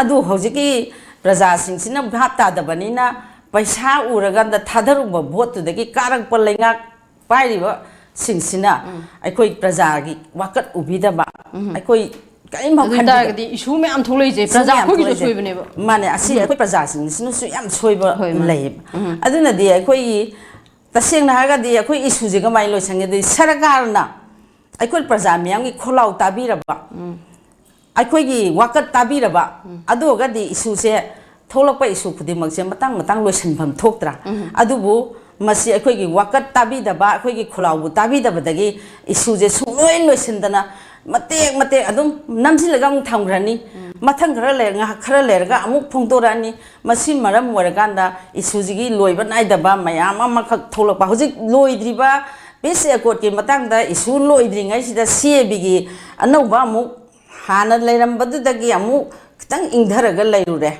ꯑꯗꯨ ꯍꯧꯖꯤꯛꯀꯤ ꯄ꯭ꯔꯖꯥꯁꯤꯡꯁꯤꯅ ꯚꯥꯞ ꯇꯥꯗꯕꯅꯤꯅ ꯄꯩꯁꯥ ꯎꯔꯀꯥꯟꯗ ꯊꯥꯗꯔꯨꯕ ꯚꯣꯠꯇꯨꯗꯒꯤ ꯀꯥꯔꯛꯄ ꯂꯩꯉꯥꯛ ꯄꯥꯏꯔꯤꯕꯁꯤꯡꯁꯤꯅ ꯑꯩꯈꯣꯏ ꯄ꯭ꯔꯖꯥꯒꯤ ꯋꯥꯀꯠ ꯎꯕꯤꯗꯕ ꯑꯩꯈꯣꯏ ꯀꯔꯤꯝꯐꯥꯎ ꯈꯟꯗꯦ ꯏꯁꯨ ꯃꯌꯥꯝ ꯊꯣꯛꯂꯛꯏꯁꯦ ꯄ꯭ꯔꯖꯥ ꯑꯩꯈꯣꯏꯒꯤꯁꯨ ꯁꯣꯏꯕꯅꯦꯕ ꯃꯥꯅꯦ ꯑꯁꯤ ꯑꯩꯈꯣꯏ ꯄ꯭ꯔꯖꯥꯁꯤꯡꯁꯤꯅꯁꯨ ꯌꯥꯝ ꯁꯣꯏꯕ ꯂꯩꯌꯦꯕ ꯑꯗꯨꯅꯗꯤ ꯑꯩꯈꯣꯏꯒꯤ ꯇꯁꯦꯡꯅ ꯍꯥꯏꯔꯒꯗꯤ ꯑꯩꯈꯣꯏ ꯏꯁꯨꯁꯦ ꯀꯃꯥꯏꯅ ꯂꯣꯏꯁꯟꯒꯦꯗꯤ ꯁꯔꯀꯥꯔꯅ ꯑꯩꯈꯣꯏ ꯄ꯭ꯔꯖꯥ ꯃꯌꯥꯝꯒꯤ ꯈꯣꯜꯂꯥꯎ ꯇꯥꯕꯤꯔꯕ ꯑꯩꯈꯣꯏꯒꯤ ꯋꯥꯀꯠ ꯇꯥꯕꯤꯔꯕ ꯑꯗꯨ ꯑꯣꯏꯔꯒꯗꯤ ꯏꯁꯨꯁꯦ ꯊꯣꯛꯂꯛꯄ ꯏꯁꯨ ꯈꯨꯗꯤꯡꯃꯛꯁꯦ ꯃꯇꯥꯡ ꯂꯣꯏꯁꯤꯟꯐꯝ ꯊꯣꯛꯇ꯭ꯔꯥ ꯑꯗꯨꯕꯨ ꯃꯁꯤ ꯑꯩꯈꯣꯏꯒꯤ ꯋꯥꯀꯠ ꯇꯥꯕꯤꯗꯕ ꯑꯩꯈꯣꯏꯒꯤ ꯈꯣꯜꯂꯥꯎꯕꯨ ꯇꯥꯕꯤꯗꯕꯗꯒꯤ ꯏꯁꯨꯁꯦ ꯂꯣꯏꯁꯤꯟꯗꯅ ꯃꯇꯦꯛ ꯑꯗꯨꯝ ꯅꯝꯁꯤꯜꯂꯒ ꯑꯃꯨꯛ ꯊꯝꯈ꯭ꯔꯅꯤ ꯃꯊꯪ ꯉꯥꯏꯍꯥꯛ ꯈꯔ ꯂꯩꯔꯒ ꯑꯃꯨꯛ ꯐꯣꯡꯗꯣꯔꯛꯑꯅꯤ ꯃꯁꯤ ꯃꯔꯝ ꯑꯣꯏꯔꯀꯥꯟꯗ ꯏꯁꯨꯁꯤꯒꯤ ꯂꯣꯏꯕ ꯅꯥꯏꯗꯕ ꯃꯌꯥꯝ ꯑꯃꯈꯛ ꯊꯣꯛꯂꯛꯄ ꯍꯧꯖꯤꯛ ꯂꯣꯏꯗ꯭ꯔꯤꯕ ꯄꯤꯁ ꯑꯦꯀꯣꯔꯗꯀꯤ ꯃꯇꯥꯡꯗ ꯏꯁꯨ ꯂꯣꯏꯗ꯭ꯔꯤꯉꯩꯁꯤꯗ CABꯒꯤ ꯑꯅꯧꯕ ꯑꯃꯨꯛ ꯍꯥꯟꯅ ꯂꯩꯔꯝꯕꯗꯨꯗꯒꯤ ꯑꯃꯨꯛ खितंग इंधरगा लेरुरे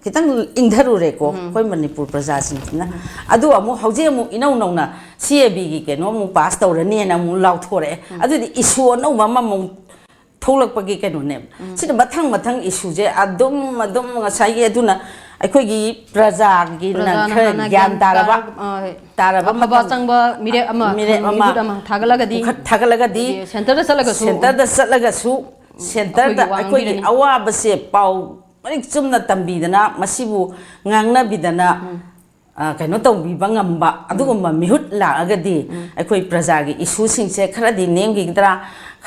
खितंग इंधरुरेको कोई मणिपुर प्रजासिंगना अदु अमु हौजे अमु इनौ नौना CAB गी केनो अमु पास तौरनी ना अमु लाउथोरे अदुदि इशू अनौ मम मु थोलकपगी केनो ने सिद मथंग मथंग इशू जे अदुम अदुम ngसाई अदुना अखोगी प्रजा गी ना ज्ञान तारबा मबा चंगबा मिरे अमा थागलगदी सेंटर दा चलगसु सेंटर दा अखोगी अवाबसे पाउ Marik Chumna तंबीदना मसिबु ngang bidana kaino tawbiba ngamba adugumba mihut laagadi akhoi praja gi issue singse kharadi nemgidra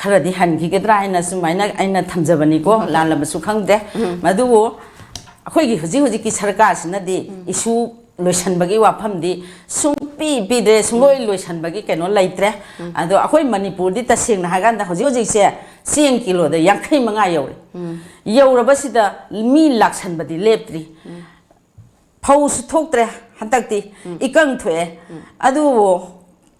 kharadi hangigidra aina sumaina aina thamjabani ko lalamasu khangde maduwo akhoi gi huji ki sarkar sinadi issue loisanbagi wafamdi sungpi pide sungloi loisanbagi kaino laitre ado akhoi manipur di tasengna haganda huji se 100 kilo da 85 yore yawrabasida mi laksanbadi leptri Pause thoktre hantakti ikang thwe adu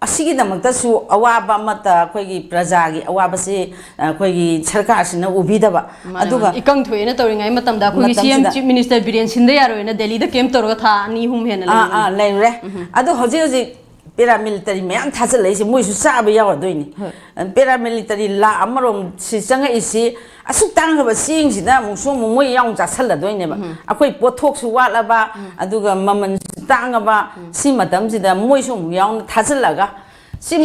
asigi damaktasu awaba mata akoigi prajagi awaba se akoigi sarkar sina ubidaba aduga ikang thwe na tawringai matamda akoigi CM Chief Minister Biren Sinde yaroina Delhi da kem torga tha ani hum hena laire adu hoji paramilitary mayam thajalaisi moisu saba yawadoini paramilitary la amarom si changa isi asuk tangaba singsida muso moi yaung jasaladoine ba akoi pothok su walaba aduga maman tangaba si matamsida moisu yaung thajalaga si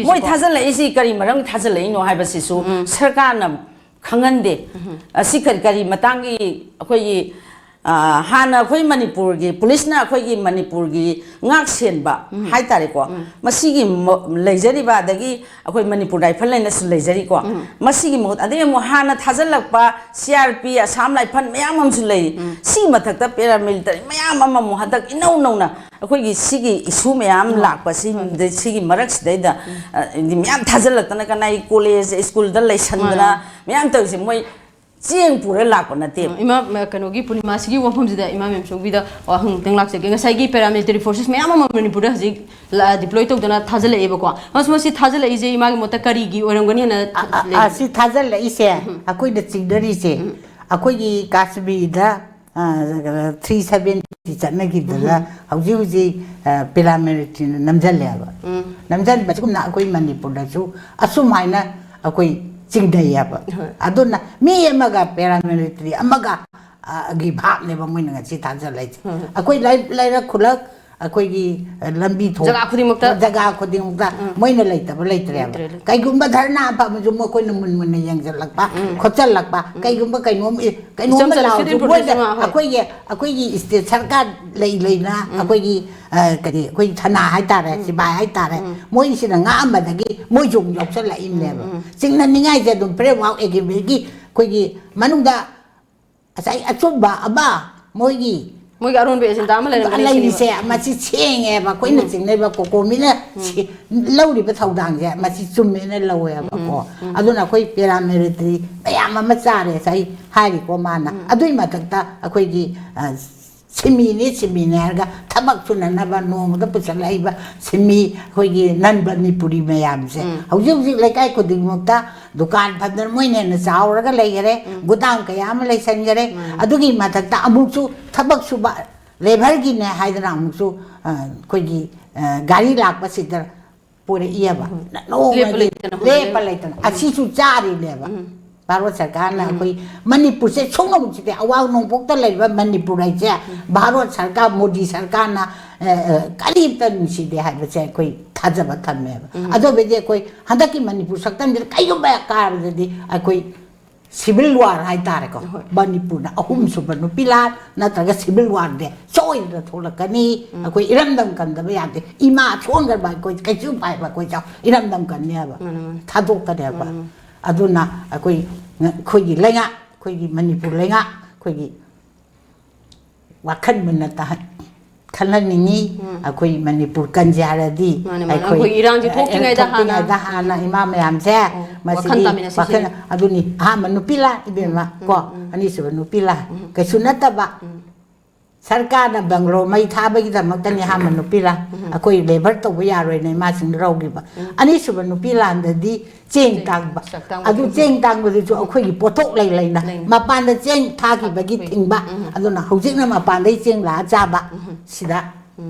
moi thajalaisi kari maram thajalaino haibasisu sarkarna khangande asi kari matangi akoi ꯍꯥꯟꯅ ꯑꯩꯈꯣꯏ ꯃꯅꯤꯄꯨꯔꯒꯤ ꯄꯨꯂꯤꯁꯅ ꯑꯩꯈꯣꯏꯒꯤ ꯃꯅꯤꯄꯨꯔꯒꯤ ꯉꯥꯛ ꯁꯦꯟꯕ ꯍꯥꯏꯇꯥꯔꯦꯀꯣ ꯃꯁꯤꯒꯤ ꯂꯩꯖꯔꯤꯕ ꯑꯗꯒꯤ ꯑꯩꯈꯣꯏ ꯃꯅꯤꯄꯨꯔ ꯔꯥꯏꯐꯜ ꯂꯩꯅꯁꯨ ꯂꯩꯖꯔꯤꯀꯣ ꯃꯁꯤꯒꯤ ꯃꯍꯨꯠ ꯑꯗꯒꯤ ꯑꯃꯨꯛ ꯍꯥꯟꯅ ꯊꯥꯖꯤꯜꯂꯛꯄ CRP ꯑꯁꯥꯝ ꯔꯥꯏꯐꯜ ꯃꯌꯥꯝ ꯑꯃꯁꯨ ꯂꯩ ꯁꯤꯒꯤ ꯃꯊꯛꯇ ꯄꯦꯔꯥꯃꯤꯂꯤꯇꯔꯤ ꯃꯌꯥꯝ ꯑꯃ ꯑꯃꯨꯛ ꯍꯟꯗꯛ ꯏꯅꯧ ꯅꯧꯅ ꯑꯩꯈꯣꯏꯒꯤ ꯁꯤꯒꯤ ꯏꯁꯨ ꯃꯌꯥꯝ ꯂꯥꯛꯄ ꯁꯤꯒꯤ ꯃꯔꯛꯁꯤꯗꯩꯗ ꯃꯌꯥꯝ ꯊꯥꯖꯤꯜꯂꯛꯇꯅ ꯀꯅꯥꯏ ꯀꯣꯂꯦꯖ ꯁ꯭ꯀꯨꯜꯗ ꯂꯩꯁꯟꯗꯅ ꯃꯌꯥꯝ ꯇꯧꯔꯤꯁꯦ ꯃꯣꯏ ꯆꯦꯡ ꯄꯨꯔ ꯂꯥꯛꯄ ꯅꯠꯇꯦ ꯏꯃꯥ ꯀꯩꯅꯣꯒꯤ ꯄꯨꯔꯅꯤꯃꯥꯁꯤꯒꯤ ꯋꯥꯐꯝꯁꯤꯗ ꯏꯃꯥ ꯃꯦꯝꯁꯣꯡꯕꯤꯗ ꯋꯥꯍꯪꯇꯪ ꯂꯥꯛꯆꯒꯦ ꯉꯁꯥꯏꯒꯤ ꯄꯦꯔꯥꯃꯤꯂꯤꯇꯔꯤ ꯐꯣꯔꯁꯦꯁ ꯃꯌꯥꯝ ꯑꯃ ꯃꯅꯤꯄꯨꯔꯗ ꯍꯧꯖꯤꯛ ꯗꯤꯄ꯭ꯂꯣꯏ ꯇꯧꯗꯅ ꯊꯥꯖꯤꯜꯂꯛꯑꯦꯕꯀꯣ ꯃꯁꯤ ꯊꯥꯖꯤꯜꯂꯛꯏꯁꯦ ꯏꯃꯥꯒꯤ ꯃꯣꯠꯇ ꯀꯔꯤꯒꯤ ꯑꯣꯏꯔꯝꯒꯅꯤ ꯍꯥꯏꯅ ꯁꯤ ꯊꯥꯖꯤꯜꯂꯛꯏꯁꯦ ꯑꯩꯈꯣꯏꯅ ꯆꯤꯡꯅꯔꯤꯁꯦ ꯑꯩꯈꯣꯏꯒꯤ ꯀꯥꯁꯃꯤꯔꯗ 370 ꯆꯠꯅꯈꯤꯕꯗ ꯍꯧꯖꯤꯛ ꯄꯦꯔꯥꯃꯤꯂꯤꯇꯔꯤꯅ ꯅꯝꯁꯤꯜꯂꯦꯕ ꯅꯝꯁꯤꯟꯕꯁꯤꯒꯨꯝꯅ ꯑꯩꯈꯣꯏ ꯃꯅꯤꯄꯨꯔꯗꯁꯨ ꯑꯁꯨꯃꯥꯏꯅ ꯑꯩꯈꯣꯏ ꯆꯤꯡꯅꯩꯌꯦꯕ ꯑꯗꯨꯅ ꯃꯤ ꯑꯃꯒ ꯄꯦꯔꯥꯃꯤꯂꯤꯇꯔꯤ ꯑꯃꯒ ꯒꯤ ꯚꯥꯞꯅꯦꯕ ꯃꯣꯏꯅ ꯉꯁꯤ ꯊꯥꯖꯤꯜꯂꯛꯏꯁꯦ ꯑꯩꯈꯣꯏ ꯂꯩꯔꯛ ꯈꯨꯜꯂꯛ ꯑꯩꯈꯣꯏꯒꯤ ꯂꯝꯕꯤ ꯊꯣꯡ ꯖꯒꯥ ꯈꯨꯗꯤꯡꯃꯛꯇ ꯃꯣꯏꯅ ꯂꯩꯇꯕ ꯂꯩꯇ꯭ꯔꯦꯕ ꯀꯩꯒꯨꯝꯕ ꯙꯔꯅꯥ ꯐꯝꯃꯁꯨ ꯃꯈꯣꯏꯅ ꯃꯨꯟꯅ ꯌꯦꯡꯁꯤꯜꯂꯛꯄ ꯈꯣꯠꯆꯜꯂꯛꯄ ꯀꯩꯒꯨꯝꯕ ꯀꯩꯅꯣꯝ ꯂꯥꯎꯔꯁꯨ ꯃꯣꯏꯗ ꯑꯩꯈꯣꯏꯒꯤ ꯏꯁꯇꯦꯠ ꯁꯔꯀꯥꯔ ꯂꯩꯅ ꯑꯩꯈꯣꯏꯒꯤ ꯑꯩꯈꯣꯏ ꯊꯅꯥ ꯍꯥꯏꯇꯥꯔꯦ ꯁꯤꯕꯥꯏ ꯍꯥꯏꯇꯥꯔꯦ ꯃꯣꯏꯁꯤꯅ ꯉꯥꯛꯑꯝꯕꯗꯒꯤ ꯃꯣꯏꯁꯨ ꯌꯥꯎꯁꯜꯂꯛꯏꯅꯦꯕ ꯆꯤꯡꯅꯅꯤꯡꯉꯥꯏꯁꯦ ꯑꯗꯨꯝ ꯐ꯭ꯔꯦꯝꯋꯥꯔꯛ ꯑꯦꯒ꯭ꯔꯤꯃꯦꯟꯒꯤ ꯑꯩꯈꯣꯏꯒꯤ ꯃꯅꯨꯡꯗ ꯉꯁꯥꯏ ꯑꯆꯨꯝꯕ ꯑꯃ ꯃꯣꯏꯒꯤ ꯑꯔꯣꯟꯕ ꯑꯦꯖꯦꯟꯗꯥ ꯑꯃ ꯂꯩꯔꯤꯁꯦ ꯃꯁꯤ ꯁꯦꯡꯉꯦꯕ ꯑꯩꯈꯣꯏꯅ ꯆꯤꯡꯅꯩꯕ ꯀꯣꯀꯣꯃꯤꯅ ꯂꯧꯔꯤꯕ ꯊꯧꯗꯥꯡꯁꯦ ꯃꯁꯤ ꯆꯨꯝꯃꯦꯅ ꯂꯧꯋꯦꯕꯀꯣ ꯑꯗꯨꯅ ꯑꯩꯈꯣꯏ ꯄꯦꯔꯥꯃꯤꯂꯤꯇꯔꯤ ꯃꯌꯥꯝ ꯑꯃ ꯆꯥꯔꯦ ꯉꯁꯥꯏ ꯍꯥꯏꯔꯤꯀꯣ ꯃꯥꯅ ꯑꯗꯨꯏ ꯃꯊꯛꯇ ꯑꯩꯈꯣꯏꯒꯤ ꯁꯤꯟꯃꯤꯅꯦ ꯍꯥꯏꯔꯒ ꯊꯕꯛ ꯁꯨꯅꯅꯕ ꯅꯣꯡꯃꯗ ꯄꯨꯁꯜꯂꯛꯏꯕ ꯁꯤꯟꯃꯤ ꯑꯩꯈꯣꯏꯒꯤ ꯅꯟ ꯃꯅꯤꯄꯨꯔꯤ ꯃꯌꯥꯝꯁꯦ ꯍꯧꯖꯤꯛ ꯂꯩꯀꯥꯏ ꯈꯨꯗꯤꯡꯃꯛꯇ ꯗꯨꯀꯥꯟ ꯐꯝꯗꯅ ꯃꯣꯏꯅ ꯍꯦꯟꯅ ꯆꯥꯎꯔꯒ ꯂꯩꯈꯔꯦ ꯒꯨꯗꯥꯡ ꯀꯌꯥ ꯑꯃ ꯂꯩꯁꯟꯈꯔꯦ ꯑꯗꯨꯒꯤ ꯃꯊꯛꯇ ꯑꯃꯨꯛꯁꯨ ꯊꯕꯛ ꯁꯨꯕ ꯂꯦꯕꯔꯒꯤꯅꯦ ꯍꯥꯏꯗꯅ ꯑꯃꯨꯛꯁꯨ ꯑꯩꯈꯣꯏꯒꯤ ꯒꯥꯔꯤ ꯂꯥꯛꯄꯁꯤꯗ ꯄꯨꯔꯛꯏꯑꯕ ꯅꯣꯡꯃꯒꯤ ꯂꯦꯞꯄ ꯂꯩꯇꯅ ꯑꯁꯤꯁꯨ ꯆꯥꯔꯤꯅꯦꯕ ꯚꯥꯔꯠ ꯁꯔꯀꯥꯔꯅ ꯑꯩꯈꯣꯏ ꯃꯅꯤꯄꯨꯔꯁꯦ ꯁꯨꯡꯅꯃꯛꯁꯤꯗꯤ ꯑꯋꯥꯡ ꯅꯣꯡꯄꯣꯛꯇ ꯂꯩꯔꯤꯕ ꯃꯅꯤꯄꯨꯔ ꯍꯥꯏꯁꯦ ꯚꯥꯔꯠ ꯁꯔꯀꯥꯔ ꯃꯣꯗꯤ ꯁꯔꯀꯥꯔꯅ ꯀꯔꯤꯝꯇ ꯅꯨꯡꯁꯤꯗꯦ ꯍꯥꯏꯕꯁꯦ ꯑꯩꯈꯣꯏ ꯊꯥꯖꯕ ꯊꯝꯃꯦꯕ ꯑꯗꯨꯕꯨꯗꯤ ꯑꯩꯈꯣꯏ ꯍꯟꯗꯛꯀꯤ ꯃꯅꯤꯄꯨꯔ ꯁꯛꯇꯝꯁꯤꯗ ꯀꯩꯒꯨꯝꯕ ꯀꯥꯔꯕꯗꯗꯤ ꯑꯩꯈꯣꯏ ꯁꯤꯚꯤꯜ ꯋꯥꯔ ꯍꯥꯏꯇꯥꯔꯦꯀꯣ ꯃꯅꯤꯄꯨꯔꯅ ꯑꯍꯨꯝꯁꯨꯕ ꯅꯨꯄꯤ ꯂꯥꯟ ꯅꯠꯇ꯭ꯔꯒ ꯁꯤꯚꯤꯜ ꯋꯥꯔꯗꯦ ꯁꯣꯏꯗꯅ ꯊꯣꯛꯂꯛꯀꯅꯤ ꯑꯩꯈꯣꯏ ꯏꯔꯝꯗꯝ ꯀꯟꯗꯕ ꯌꯥꯗꯦ ꯏꯃꯥ ꯁꯣꯟꯈ꯭ꯔꯕ ꯑꯩꯈꯣꯏ ꯀꯩꯁꯨ ꯄꯥꯏꯕ ꯑꯩꯈꯣꯏ ꯏꯔꯝꯗꯝ ꯀꯟꯅꯦꯕ ꯊꯥꯗꯣꯛꯀꯅꯦꯕ ꯑꯗꯨꯅ ꯑꯩꯈꯣꯏꯒꯤ ꯂꯩꯉꯥꯛ ꯑꯩꯈꯣꯏꯒꯤ ꯃꯅꯤꯄꯨꯔ ꯂꯩꯉꯥꯛ ꯑꯩꯈꯣꯏꯒꯤ ꯋꯥꯈꯜ ꯃꯨꯟꯅ ꯈꯜꯍꯟꯅꯤꯡꯉꯤ ꯑꯩꯈꯣꯏ ꯃꯅꯤꯄꯨꯔ ꯀꯟꯖꯦ ꯍꯥꯏꯔꯗꯤ ꯑꯩꯈꯣꯏ ꯏꯔꯥꯡꯁꯦ ꯊꯣꯛꯇ꯭ꯔꯤꯉꯩꯗ ꯍꯥꯟꯅ ꯏꯃꯥ ꯃꯌꯥꯝꯁꯦ ꯃꯁꯤꯗꯤ ꯋꯥꯈꯜ ꯑꯗꯨꯅꯤ ꯑꯍꯥꯟꯕ ꯅꯨꯄꯤ ꯂꯥꯟ ꯏꯕꯦꯝꯃ ꯀꯣ ꯑꯅꯤꯁꯨꯕ ꯅꯨꯄꯤ ꯂꯥꯟ ꯀꯩꯁꯨ ꯅꯠꯇꯕ ꯁꯔꯀꯥꯔꯅ ꯕꯪꯒ꯭ꯂꯣ ꯃꯩ ꯊꯥꯕꯒꯤꯗꯃꯛꯇꯅꯤ ꯑꯍꯥꯟꯕ ꯅꯨꯄꯤ ꯂꯥꯟ ꯑꯩꯈꯣꯏ ꯂꯦꯕꯔ ꯇꯧꯕ ꯌꯥꯔꯣꯏꯅ ꯏꯃꯥꯁꯤꯡꯗ ꯔꯧꯈꯤꯕ ꯑꯅꯤꯁꯨꯕ ꯅꯨꯄꯤ ꯂꯥꯟꯗꯗꯤ ꯆꯦꯡ ꯇꯥꯡꯕ ꯑꯗꯨ ꯆꯦꯡ ꯇꯥꯡꯕꯗꯨꯁꯨ ꯑꯩꯈꯣꯏꯒꯤ ꯄꯣꯠꯊꯣꯛ ꯂꯩꯅ ꯃꯄꯥꯟꯗ ꯆꯦꯡ ꯊꯥꯈꯤꯕꯒꯤ ꯊꯤꯡꯕ ꯑꯗꯨꯅ ꯍꯧꯖꯤꯛꯅ ꯃꯄꯥꯟꯗꯩ ꯆꯦꯡ ꯂꯥꯛꯑ ꯆꯥꯕ ꯁꯤꯗ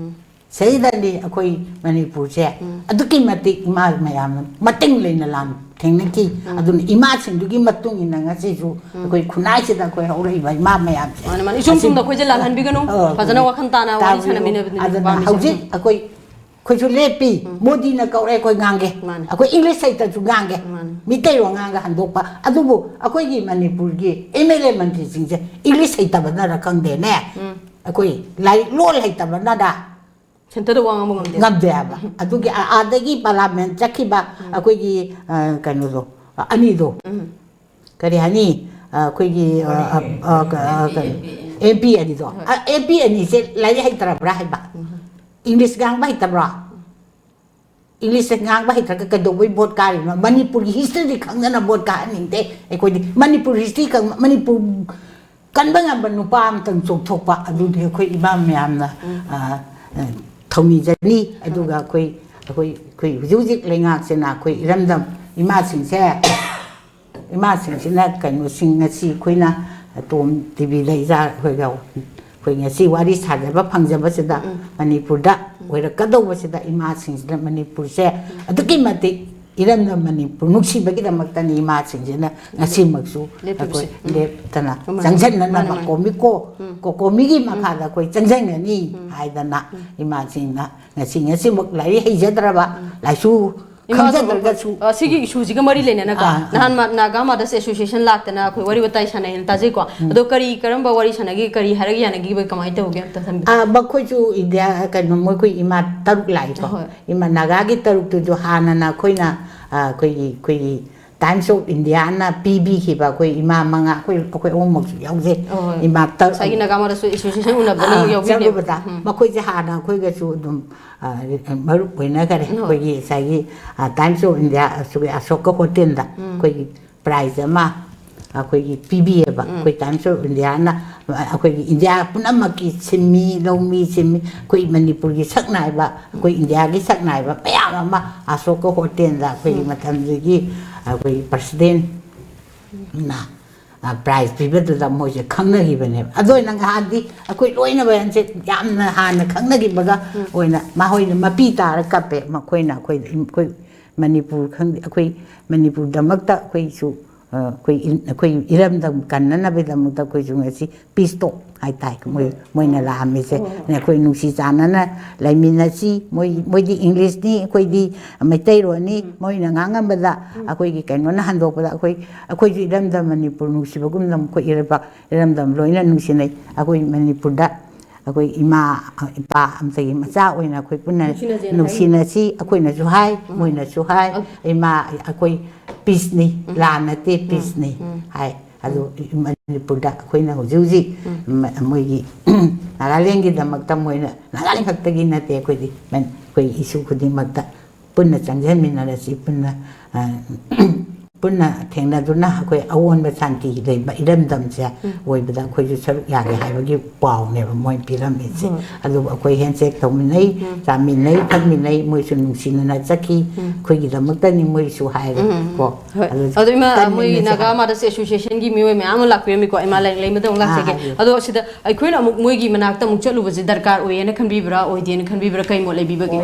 ꯁꯤꯗꯗꯤ ꯑꯩꯈꯣꯏ ꯃꯅꯤꯄꯨꯔꯁꯦ ꯑꯗꯨꯛꯀꯤ ꯃꯇꯤꯛ ꯏꯃꯥ ꯃꯌꯥꯝꯅ ꯃꯇꯦꯡ ꯂꯩꯅ ꯂꯥꯟ ꯊꯦꯡꯅꯈꯤ ꯑꯗꯨꯅ ꯏꯃꯥꯁꯤꯡꯗꯨꯒꯤ ꯃꯇꯨꯡ ꯏꯟꯅ ꯉꯁꯤꯁꯨ ꯑꯩꯈꯣꯏ ꯈꯨꯟꯅꯥꯏꯁꯤꯗ ꯑꯩꯈꯣꯏ ꯍꯧꯔꯛꯏꯕ ꯏꯃꯥ ꯃꯌꯥꯝꯁꯦ ꯏꯆꯨꯝ ꯆꯨꯝꯗ ꯑꯩꯈꯣꯏꯁꯦ ꯂꯥꯜꯍꯟꯕꯤꯒꯅꯨ ꯐꯖꯅ ꯋꯥꯈꯜ ꯇꯥꯅ ꯋꯥꯔꯤ ꯁꯥꯟꯅꯃꯤꯟꯅꯕꯅꯤ ꯑꯗꯨꯅ ꯍꯧꯖꯤꯛ ꯑꯩꯈꯣꯏꯁꯨ ꯂꯦꯞꯄꯤ ꯃꯣꯗꯤꯅ ꯀꯧꯔꯦ ꯑꯩꯈꯣꯏ ꯉꯥꯡꯒꯦ ꯑꯩꯈꯣꯏ ꯏꯪꯂꯤꯁ ꯍꯩꯇꯁꯨ ꯉꯥꯡꯒꯦ ꯃꯤꯇꯩꯔꯣꯟ ꯉꯥꯡꯒ ꯍꯟꯗꯣꯛꯄ ꯑꯗꯨꯕꯨ ꯑꯩꯈꯣꯏꯒꯤ ꯃꯅꯤꯄꯨꯔꯒꯤ MLA ꯃꯟꯇ꯭ꯔꯤꯁꯤꯡꯁꯦ ꯏꯪꯂꯤꯁ ꯍꯩꯇꯕꯅꯔ ꯈꯪꯗꯦꯅꯦ ꯑꯩꯈꯣꯏ ꯂꯥꯏꯔꯤꯛ ꯂꯣꯜ ꯍꯩꯇꯕꯅꯔ ꯁꯦꯟꯇꯔꯗ ꯋꯥ ꯉꯥꯡꯕ ꯉꯝꯗꯦ ꯍꯥꯏꯕ ꯑꯗꯨꯒꯤ ꯑꯥꯗꯒꯤ ꯄꯥꯔꯂꯥꯃꯦꯟ ꯆꯠꯈꯤꯕ ꯑꯩꯈꯣꯏꯒꯤ ꯀꯩꯅꯣꯗꯣ ꯑꯅꯤꯗꯣ ꯀꯔꯤ ꯍꯥꯏꯅꯤ ꯑꯩꯈꯣꯏꯒꯤ MP ꯑꯅꯤꯗो MP ꯑꯅꯤꯁꯦ ꯂꯥꯏꯔꯤꯛ ꯍꯩꯇꯔꯕ꯭ꯔꯥ ꯍꯥꯏꯕ ꯏꯪꯂꯤꯁ ꯉꯥꯡꯕ ꯍꯩꯇꯕ꯭ꯔꯣ ꯏꯪꯂꯤꯁ ꯉꯥꯡꯕ ꯍꯩꯇ꯭ꯔꯒ ꯀꯩꯗꯧꯕꯩ ꯚꯣꯠ ꯀꯥꯔꯤꯅꯣ ꯃꯅꯤꯄꯨꯔꯒꯤ ꯍꯤꯁꯇ꯭ꯔꯤ ꯈꯪꯗꯅ ꯚꯣꯠ ꯀꯥꯍꯟꯅꯤꯡꯗꯦ ꯑꯩꯈꯣꯏꯗꯤ ꯃꯅꯤꯄꯨꯔ ꯍꯤꯁꯇ꯭ꯔꯤ ꯃꯅꯤꯄꯨꯔ ꯀꯟꯕ ꯉꯝꯕ ꯅꯨꯄꯥ ꯑꯃꯇꯪ ꯆꯣꯡꯊꯣꯛꯄ ꯑꯗꯨꯗꯤ ꯑꯩꯈꯣꯏ ꯏꯃꯥ ꯃꯌꯥꯝꯅ ꯊꯧꯅꯤꯖꯅꯤ ꯑꯗꯨꯒ ꯑꯩꯈꯣꯏ ꯍꯧꯖꯤꯛ ꯂꯩꯉꯥꯛꯁꯤꯅ ꯑꯩꯈꯣꯏ ꯏꯔꯝꯗꯝ ꯏꯃꯥꯁꯤꯡꯁꯤꯅ ꯀꯩꯅꯣꯁꯤꯡ ꯉꯁꯤ ꯑꯩꯈꯣꯏꯅ TOMTVꯗ ꯑꯩꯈꯣꯏ ꯉꯁꯤ ꯋꯥꯔꯤ ꯁꯥꯖꯕ ꯐꯪꯖꯕꯁꯤꯗ ꯃꯅꯤꯄꯨꯔꯗ ꯑꯣꯏꯔꯛꯀꯗꯧꯕꯁꯤꯗ ꯏꯃꯥꯁꯤꯡꯁꯤꯗ ꯃꯅꯤꯄꯨꯔꯁꯦ ꯑꯗꯨꯛꯀꯤ ꯃꯇꯤꯛ ꯏꯔꯝꯗꯝ ꯃꯅꯤꯄꯨꯔ ꯅꯨꯡꯁꯤꯕꯒꯤꯗꯃꯛꯇꯅꯤ ꯏꯃꯥꯁꯤꯡꯁꯤꯅ ꯉꯁꯤꯃꯛꯁꯨ ꯑꯩꯈꯣꯏ ꯂꯦꯞꯇꯅ ꯆꯪꯁꯤꯟꯅꯅꯕ ꯀꯣꯀꯣꯃꯤꯒꯤ ꯃꯈꯥꯗ ꯑꯩꯈꯣꯏ ꯆꯪꯁꯤꯟꯒꯅꯤ ꯍꯥꯏꯗꯅ ꯏꯃꯥꯁꯤꯡꯅ ꯉꯁꯤꯃꯛ ꯂꯥꯏꯔꯤꯛ ꯍꯩꯖꯗ꯭ꯔꯕ ꯂꯥꯏꯁꯨ ꯈꯪꯖꯗ꯭ꯔꯒꯁꯨ ꯁꯤꯒꯤ ꯏꯁꯨꯁꯤꯒ ꯃꯔꯤ ꯂꯩꯅꯅꯀꯣ ꯅꯍꯥꯟ ꯅꯥꯒꯥ ꯃꯥꯗꯔꯁ ꯑꯦꯁꯣꯁꯤꯌꯦꯁꯟ ꯂꯥꯛꯇꯅ ꯑꯩꯈꯣꯏ ꯋꯥꯔꯤ ꯋꯥꯇꯥꯏ ꯁꯥꯟꯅꯩꯅ ꯇꯥꯖꯩꯀꯣ ꯑꯗꯣ ꯀꯔꯝꯕ ꯋꯥꯔꯤ ꯁꯥꯟꯅꯒꯤ ꯀꯔꯤ ꯍꯥꯏꯔꯒ ꯌꯥꯅꯈꯤꯕ ꯀꯃꯥꯏꯅ ꯇꯧꯒꯦ ꯑꯝꯇ ꯊꯝꯕꯤꯌꯨ ꯃꯈꯣꯏꯁꯨ ꯏꯟꯗꯤꯌꯥ ꯀꯩꯅꯣ ꯃꯈꯣꯏ ꯏꯃꯥ ꯇꯔꯨꯛ ꯂꯥꯛꯏꯀꯣ ꯏꯃꯥ ꯅꯥꯒꯥꯒꯤ ꯇꯔꯨꯛꯇꯨꯁꯨ ꯍꯥꯟꯅꯅ ꯑꯩꯈꯣꯏꯅ ꯑꯩꯈꯣꯏꯒꯤ ꯇꯥꯏꯝꯁ ꯑꯣꯐ ꯏꯟꯗꯤꯌꯥꯅ ꯄꯤꯕꯤꯈꯤꯕ ꯑꯩꯈꯣꯏ ꯏꯃꯥ ꯃꯉꯥ ꯑꯩꯈꯣꯏ ꯑꯍꯨꯝꯃꯛꯁꯨ ꯌꯥꯎꯖꯩ ꯏꯃꯥ ꯉꯁꯥꯏꯒꯤ ꯅꯥꯒꯥ ꯃꯥꯗꯔꯁ ꯑꯦꯁꯣꯁꯤꯌꯦꯁꯟ ꯎꯅꯕꯗ ꯅꯪ ꯌꯥꯎꯕꯤꯅꯦꯕ ꯆꯪꯕꯗ ꯃꯈꯣꯏꯁꯦ ꯍꯥꯟꯅ ꯑꯩꯈꯣꯏꯒꯁꯨ ꯑꯗꯨꯝ ꯃꯔꯨꯞ ꯑꯣꯏꯅꯈꯔꯦ ꯑꯩꯈꯣꯏꯒꯤ ꯉꯁꯥꯏꯒꯤ ꯇꯥꯏꯝꯁ ꯑꯣꯐ ꯏꯟꯗꯤꯌꯥ ꯑꯁꯣꯀꯥ ꯍꯣꯇꯦꯜꯗ ꯑꯩꯈꯣꯏꯒꯤ ꯄ꯭ꯔꯥꯏꯖ ꯑꯃ ꯑꯩꯈꯣꯏꯒꯤ ꯄꯤꯕꯤꯌꯦꯕ ꯑꯩꯈꯣꯏ ꯇꯥꯏꯝꯁ ꯑꯣꯐ ꯏꯟꯗꯤꯌꯥꯅ ꯑꯩꯈꯣꯏꯒꯤ ꯏꯟꯗꯤꯌꯥ ꯄꯨꯝꯅꯃꯛꯀꯤ ꯁꯤꯟꯃꯤ ꯂꯧꯃꯤ ꯁꯤꯟꯃꯤ ꯑꯩꯈꯣꯏ ꯃꯅꯤꯄꯨꯔꯒꯤ ꯁꯛꯅꯥꯏꯕ ꯑꯩꯈꯣꯏ ꯏꯟꯗꯤꯌꯥꯒꯤ ꯁꯛꯅꯥꯏꯕ ꯃꯌꯥꯝ ꯑꯃ ꯑꯁꯣꯀꯥ ꯍꯣꯇꯦꯜꯗ ꯑꯩꯈꯣꯏꯒꯤ ꯃꯇꯝꯗꯨꯒꯤ ꯑꯩꯈꯣꯏꯒꯤ ꯄ꯭ꯔꯁꯤꯗꯦꯟꯅ ꯄ꯭ꯔꯥꯏꯖ ꯄꯤꯕꯗꯨꯗ ꯃꯣꯏꯁꯦ ꯈꯪꯅꯈꯤꯕꯅꯦꯕ ꯑꯗꯨ ꯑꯣꯏꯅ ꯉꯍꯥꯟꯗꯤ ꯑꯩꯈꯣꯏ ꯂꯣꯏꯅꯕꯁꯦ ꯌꯥꯝꯅ ꯍꯥꯟꯅ ꯈꯪꯅꯈꯤꯕꯒ ꯑꯣꯏꯅ ꯃꯈꯣꯏꯅ ꯃꯄꯤ ꯇꯥꯔ ꯀꯞꯄꯦ ꯃꯈꯣꯏꯅ ꯑꯩꯈꯣꯏ ꯃꯅꯤꯄꯨꯔ ꯈꯪꯗꯦ ꯑꯩꯈꯣꯏ ꯃꯅꯤꯄꯨꯔꯗꯃꯛꯇ ꯑꯩꯈꯣꯏꯁꯨ ꯑꯩꯈꯣꯏ ꯏꯔꯝꯗꯝ ꯀꯟꯅꯅꯕꯒꯤꯗꯃꯛꯇ ꯑꯩꯈꯣꯏꯁꯨ ꯉꯁꯤ ꯄꯤꯁ ꯇꯣꯛ ꯍꯥꯏꯇꯥꯔꯦ ꯃꯣꯏꯅ ꯂꯥꯛꯑꯝꯃꯤꯁꯦ ꯑꯩꯈꯣꯏ ꯅꯨꯡꯁꯤ ꯆꯥꯟꯅꯅ ꯂꯩꯃꯤꯟꯅꯁꯤ ꯃꯣꯏꯗꯤ ꯏꯪꯂꯤꯁꯅꯤ ꯑꯩꯈꯣꯏꯗꯤ ꯃꯩꯇꯩꯔꯣꯟꯅꯤ ꯃꯣꯏꯅ ꯉꯥꯡꯉꯝꯕꯗ ꯑꯩꯈꯣꯏꯒꯤ ꯀꯩꯅꯣꯅ ꯍꯟꯗꯣꯛꯄꯗ ꯑꯩꯈꯣꯏꯁꯨ ꯏꯔꯝꯗꯝ ꯃꯅꯤꯄꯨꯔ ꯅꯨꯡꯁꯤꯕꯒꯨꯝꯅ ꯑꯩꯈꯣꯏ ꯏꯔꯝꯗꯝ ꯂꯣꯏꯅ ꯅꯨꯡꯁꯤꯅꯩ ꯑꯩꯈꯣꯏ ꯃꯅꯤꯄꯨꯔꯗ ꯑꯩꯈꯣꯏ ꯏꯃꯥ ꯏꯄꯥ ꯑꯃꯇꯒꯤ ꯃꯆా ꯑꯣꯏꯅ ꯑꯩꯈꯣꯏ ꯄꯨꯟꯅ ꯅꯨꯡꯁꯤꯅꯁꯤ ꯑꯩꯈꯣꯏꯅꯁꯨ ꯍꯥꯏ ꯃꯣꯏꯅꯁꯨ ꯍꯥꯏ ꯏꯃꯥ ꯑꯩꯈꯣꯏ ꯄꯤꯁꯅꯤ ꯂꯥꯟ ꯅꯠꯇꯦ ꯄꯤꯁꯅꯤ ꯍꯥꯏ ꯑꯗꯨ ꯃꯅꯤꯄꯨꯔꯗ ꯑꯩꯈꯣꯏꯅ ꯍꯧꯖꯤꯛ ꯃꯣꯏꯒꯤ ꯅꯥꯒꯥꯂꯦꯟꯒꯤꯗꯃꯛꯇ ꯃꯣꯏꯅ ꯅꯥꯒꯥꯂꯦꯟ ꯈꯛꯇꯒꯤ ꯅꯠꯇꯦ ꯑꯩꯈꯣꯏ ꯏꯁꯨ ꯈꯨꯗꯤꯡꯃꯛꯇ ꯄꯨꯟꯅ ꯆꯪꯁꯤꯟꯃꯤꯟꯅꯔꯁꯤ ꯄꯨꯟꯅ ꯊꯦꯡꯅꯗꯨꯅ ꯑꯩꯈꯣꯏ ꯑꯑꯣꯟꯕ ꯁꯥꯟꯇꯤ ꯂꯩꯕ ꯏꯔꯝꯗꯝꯁꯦ ꯑꯣꯏꯕꯗ ꯑꯩꯈꯣꯏꯁꯨ ꯁꯔꯨꯛ ꯌꯥꯒꯦ ꯍꯥꯏꯕꯒꯤ ꯄꯥꯎꯅꯦꯕ ꯃꯣꯏ ꯄꯤꯔꯝꯃꯤꯁꯦ ꯑꯗꯨꯕꯨ ꯑꯩꯈꯣꯏ ꯍꯦꯟꯁꯦꯛ ꯇꯧꯃꯤꯟꯅꯩ ꯆꯥꯃꯤꯟꯅꯩ ꯊꯛꯃꯤꯟꯅꯩ ꯃꯣꯏꯁꯨ ꯅꯨꯡꯁꯤꯅꯅ ꯆꯠꯈꯤ ꯑꯩꯈꯣꯏꯒꯤꯗꯃꯛꯇꯅꯤ ꯃꯣꯏꯁꯨ ꯍꯥꯏꯔꯦ ꯀꯣ ꯑꯗꯣ ꯏꯃꯥ ꯃꯣꯏꯒꯤ ꯅꯥꯒꯥ ꯃꯥꯗꯔꯁ ꯑꯦꯁꯣꯁꯤꯌꯦꯁꯟꯒꯤ ꯃꯤꯑꯣꯏ ꯃꯌꯥꯝ ꯑꯃ ꯂꯥꯛꯄꯤꯔꯝꯃꯤꯀꯣ ꯏꯃꯥ ꯂꯥꯏꯔꯤꯛ ꯂꯩꯃꯗ ꯑꯃꯨꯛ ꯂꯥꯛꯆꯒꯦ ꯑꯗꯣ ꯁꯤꯗ ꯑꯩꯈꯣꯏꯅ ꯑꯃꯨꯛ ꯃꯣꯏꯒꯤ ꯃꯅꯥꯛꯇ ꯑꯃꯨꯛ ꯆꯠꯂꯨꯕꯁꯦ ꯗꯔꯀꯥꯔ ꯑꯣꯏꯌꯦꯅ ꯈꯟꯕꯤꯕ꯭ꯔꯥ ꯑꯣꯏꯗꯦꯅ ꯈꯟꯕꯤꯕ꯭ꯔꯥ ꯀꯩ ꯃꯣꯠ ꯂꯩꯕꯤꯕꯒꯦ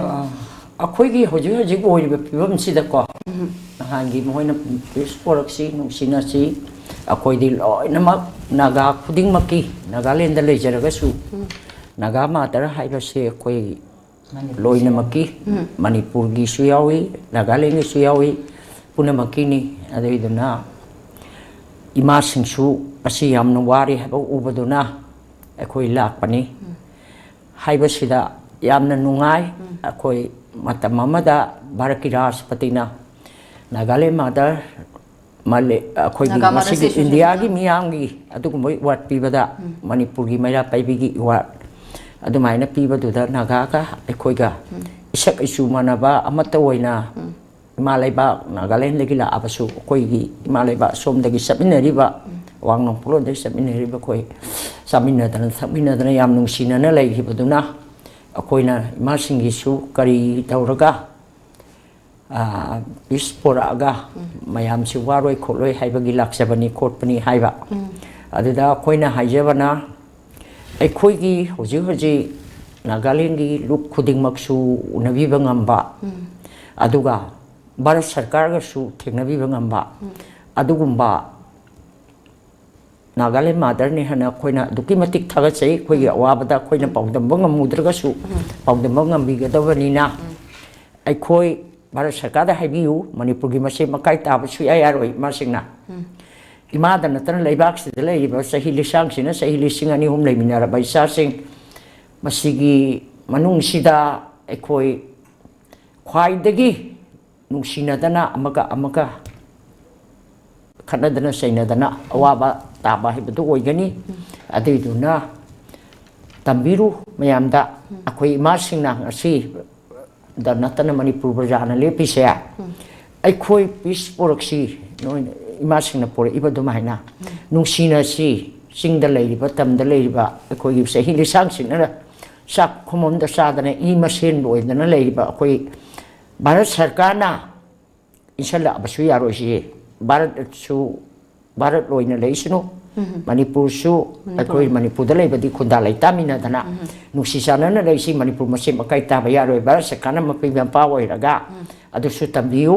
ꯑꯩꯈꯣꯏꯒꯤ ꯍꯧꯖꯤꯛ ꯑꯣꯏꯔꯤꯕ ꯐꯤꯕꯝꯁꯤꯗꯀꯣ ꯅꯍꯥꯟꯒꯤ ꯃꯈꯣꯏꯅ ꯄꯤꯁ ꯄꯣꯔꯛꯁꯤ ꯅꯨꯡꯁꯤꯅꯁꯤ ꯑꯩꯈꯣꯏꯗꯤ ꯂꯣꯏꯅꯃꯛ ꯅꯥꯒꯥ ꯈꯨꯗꯤꯡꯃꯛꯀꯤ ꯅꯥꯒꯥꯂꯦꯟꯗ ꯂꯩꯖꯔꯒꯁꯨ ꯅꯥꯒꯥ ꯃꯥꯗꯔ ꯍꯥꯏꯕꯁꯦ ꯑꯩꯈꯣꯏ ꯂꯣꯏꯅꯃꯛꯀꯤ ꯃꯅꯤꯄꯨꯔꯒꯤꯁꯨ ꯌꯥꯎꯏ ꯅꯥꯒꯥꯂꯦꯟꯒꯤꯁꯨ ꯌꯥꯎꯏ ꯄꯨꯝꯅꯃꯛꯀꯤꯅꯤ ꯑꯗꯨꯏꯗꯨꯅ ꯏꯃꯥꯁꯤꯡꯁꯨ ꯑꯁꯤ ꯌꯥꯝꯅ ꯋꯥꯔꯤ ꯍꯥꯏꯕ ꯎꯕꯗꯨꯅ ꯑꯩꯈꯣꯏ ꯂꯥꯛꯄꯅꯤ ꯍꯥꯏꯕꯁꯤꯗ ꯌꯥꯝꯅ ꯅꯨꯡꯉꯥꯏ ꯑꯩꯈꯣꯏ ꯃꯇꯝ ꯑꯃꯗ ꯚꯥꯔꯠꯀꯤ ꯔꯥꯁꯇ꯭ꯔꯄꯇꯤꯅ ꯅꯥꯒꯥꯂꯦꯟ ꯃꯥꯗꯔ ꯑꯩꯈꯣꯏꯒꯤ ꯃꯁꯤꯒꯤ ꯏꯟꯗꯤꯌꯥꯒꯤ ꯃꯤꯌꯥꯝꯒꯤ ꯑꯗꯨꯒꯨꯝꯕ ꯑꯦꯋꯥꯔꯗ ꯄꯤꯕꯗ ꯃꯅꯤꯄꯨꯔꯒꯤ ꯃꯩꯔꯥ ꯄꯥꯏꯕꯤꯒꯤ ꯑꯦꯋꯥꯔꯗ ꯑꯗꯨꯃꯥꯏꯅ ꯄꯤꯕꯗꯨꯗ ꯅꯥꯒꯥꯒ ꯑꯩꯈꯣꯏꯒ ꯏꯁꯛ ꯏꯆꯨ ꯃꯥꯟꯅꯕ ꯑꯃꯠꯇ ꯑꯣꯏꯅ ꯏꯃꯥ ꯂꯩꯕꯥꯛ ꯅꯥꯒꯥꯂꯦꯟꯗꯒꯤ ꯂꯥꯛꯑꯕꯁꯨ ꯑꯩꯈꯣꯏꯒꯤ ꯏꯃꯥ ꯂꯩꯕꯥꯛ ꯑꯁꯣꯝꯗꯒꯤ ꯆꯠꯃꯤꯟꯅꯔꯤꯕ ꯑꯋꯥꯡ ꯅꯣꯡꯄꯣꯛꯂꯣꯝꯗꯒꯤ ꯆꯠꯃꯤꯟꯅꯔꯤꯕ ꯑꯩꯈꯣꯏ ꯆꯥꯃꯤꯟꯅꯗꯅ ꯊꯛꯃꯤꯟꯅꯗꯅ ꯌꯥꯝ ꯅꯨꯡꯁꯤꯅꯅ ꯂꯩꯈꯤꯕꯗꯨꯅ ꯑꯩꯈꯣꯏꯅ ꯏꯃꯥꯁꯤꯡꯒꯤꯁꯨ ꯀꯔꯤ ꯇꯧꯔꯒ ꯄꯤꯁ ꯄꯣꯔꯛꯑꯒ ꯃꯌꯥꯝꯁꯤ ꯋꯥꯔꯣꯏ ꯈꯣꯠꯂꯣꯏ ꯍꯥꯏꯕꯒꯤ ꯂꯥꯛꯆꯕꯅꯤ ꯈꯣꯠꯄꯅꯤ ꯍꯥꯏꯕ ꯑꯗꯨꯗ ꯑꯩꯈꯣꯏꯅ ꯍꯥꯏꯖꯕꯅ ꯑꯩꯈꯣꯏꯒꯤ ꯍꯧꯖꯤꯛ ꯅꯥꯒꯥꯂꯦꯟꯒꯤ ꯂꯨꯞ ꯈꯨꯗꯤꯡꯃꯛꯁꯨ ꯎꯅꯕꯤꯕ ꯉꯝꯕ ꯑꯗꯨꯒ ꯚꯥꯔꯠ ꯁꯔꯀꯥꯔꯒꯁꯨ ꯊꯦꯡꯅꯕꯤꯕ ꯉꯝꯕ ꯑꯗꯨꯒꯨꯝꯕ ꯅꯥꯒꯥꯂꯦꯟ ꯃꯥꯗꯔꯅꯤ ꯍꯥꯏꯅ ꯑꯩꯈꯣꯏꯅ ꯑꯗꯨꯛꯀꯤ ꯃꯇꯤꯛ ꯊꯥꯒꯠꯆꯩ ꯑꯩꯈꯣꯏꯒꯤ ꯑꯋꯥꯕꯗ ꯑꯩꯈꯣꯏꯅ ꯄꯥꯎꯗꯝꯕ ꯉꯝꯃꯨꯗ꯭ꯔꯒꯁꯨ ꯄꯥꯎꯗꯝꯕ ꯉꯝꯕꯤꯒꯗꯕꯅꯤꯅ ꯑꯩꯈꯣꯏ ꯚꯥꯔꯠ ꯁꯔꯀꯥꯔꯗ ꯍꯥꯏꯕꯤꯌꯨ ꯃꯅꯤꯄꯨꯔꯒꯤ ꯃꯆꯦꯠ ꯃꯀꯥꯏ ꯇꯥꯕ ꯁꯨꯡꯌꯥ ꯌꯥꯔꯣꯏ ꯏꯃꯥꯁꯤꯡꯅ ꯏꯃꯥꯗ ꯅꯠꯇꯅ ꯂꯩꯕꯥꯛꯁꯤꯗ ꯂꯩꯔꯤꯕ ꯆꯍꯤ ꯂꯤꯁꯥꯡꯁꯤꯅ ꯆꯍꯤ 2,000 ꯂꯩꯃꯤꯟꯅꯔꯕ ꯏꯆꯥꯁꯤꯡ ꯃꯁꯤꯒꯤ ꯃꯅꯨꯡꯁꯤꯗ ꯑꯩꯈꯣꯏ ꯈ꯭ꯋꯥꯏꯗꯒꯤ ꯅꯨꯡꯁꯤꯅꯗꯅ ꯑꯃꯒ ꯈꯠꯅꯗꯅ ꯆꯩꯅꯗꯅ ꯑꯋꯥꯕ ꯇꯥꯕ ꯍꯥꯏꯕꯗꯨ ꯑꯣꯏꯒꯅꯤ ꯑꯗꯨꯏꯗꯨꯅ ꯇꯝꯕꯤꯔꯨ ꯃꯌꯥꯝꯗ ꯑꯩꯈꯣꯏ ꯏꯃꯥꯁꯤꯡꯅ ꯉꯁꯤ ꯗ ꯅꯠꯇꯅ ꯃꯅꯤꯄꯨꯔ ꯄ꯭ꯔꯖꯥꯅ ꯂꯦꯞꯄꯤꯁꯦ ꯑꯩꯈꯣꯏ ꯄꯤꯁ ꯄꯣꯔꯛꯁꯤ ꯅꯣꯏꯅ ꯏꯃꯥꯁꯤꯡꯅ ꯄꯣꯔꯛꯏꯕ ꯑꯗꯨꯃꯥꯏꯅ ꯅꯨꯡꯁꯤꯅꯁꯤ ꯆꯤꯡꯗ ꯂꯩꯔꯤꯕ ꯇꯝꯗ ꯂꯩꯔꯤꯕ ꯑꯩꯈꯣꯏꯒꯤ ꯆꯍꯤ ꯂꯤꯁꯥꯡꯁꯤꯡꯅ ꯆꯥꯛ ꯈꯨꯃꯣꯝꯗ ꯆꯥꯗꯅ ꯏ ꯃꯁꯦꯟꯕ ꯑꯣꯏꯗꯅ ꯂꯩꯔꯤꯕ ꯑꯩꯈꯣꯏ ꯚꯥꯔꯠ ꯁꯔꯀꯥꯔꯅ ꯏꯟꯁꯤꯜꯂꯛꯑꯕꯁꯨ ꯌꯥꯔꯣꯏꯁꯤ ꯚꯥꯔꯠ ꯑꯣꯏꯅ ꯂꯩꯁꯅꯨ ꯃꯅꯤꯄꯨꯔꯁꯨ ꯑꯩꯈꯣꯏ ꯃꯅꯤꯄꯨꯔꯗ ꯂꯩꯕꯗꯤ ꯈꯨꯟꯗꯥ ꯂꯩꯇꯥꯃꯤꯟꯅꯗꯅ ꯅꯨꯡꯁꯤ ꯆꯥꯟꯅꯅ ꯂꯩꯁꯤ ꯃꯅꯤꯄꯨꯔ ꯃꯆꯦꯠ ꯃꯀꯥꯏ ꯇꯥꯕ ꯌꯥꯔꯣꯏ ꯚꯥꯔꯠ ꯁꯔꯀꯥꯔꯅ ꯃꯄꯤ ꯃꯄꯥ ꯑꯣꯏꯔꯒ ꯑꯗꯨꯁꯨ ꯇꯝꯕꯤꯌꯨ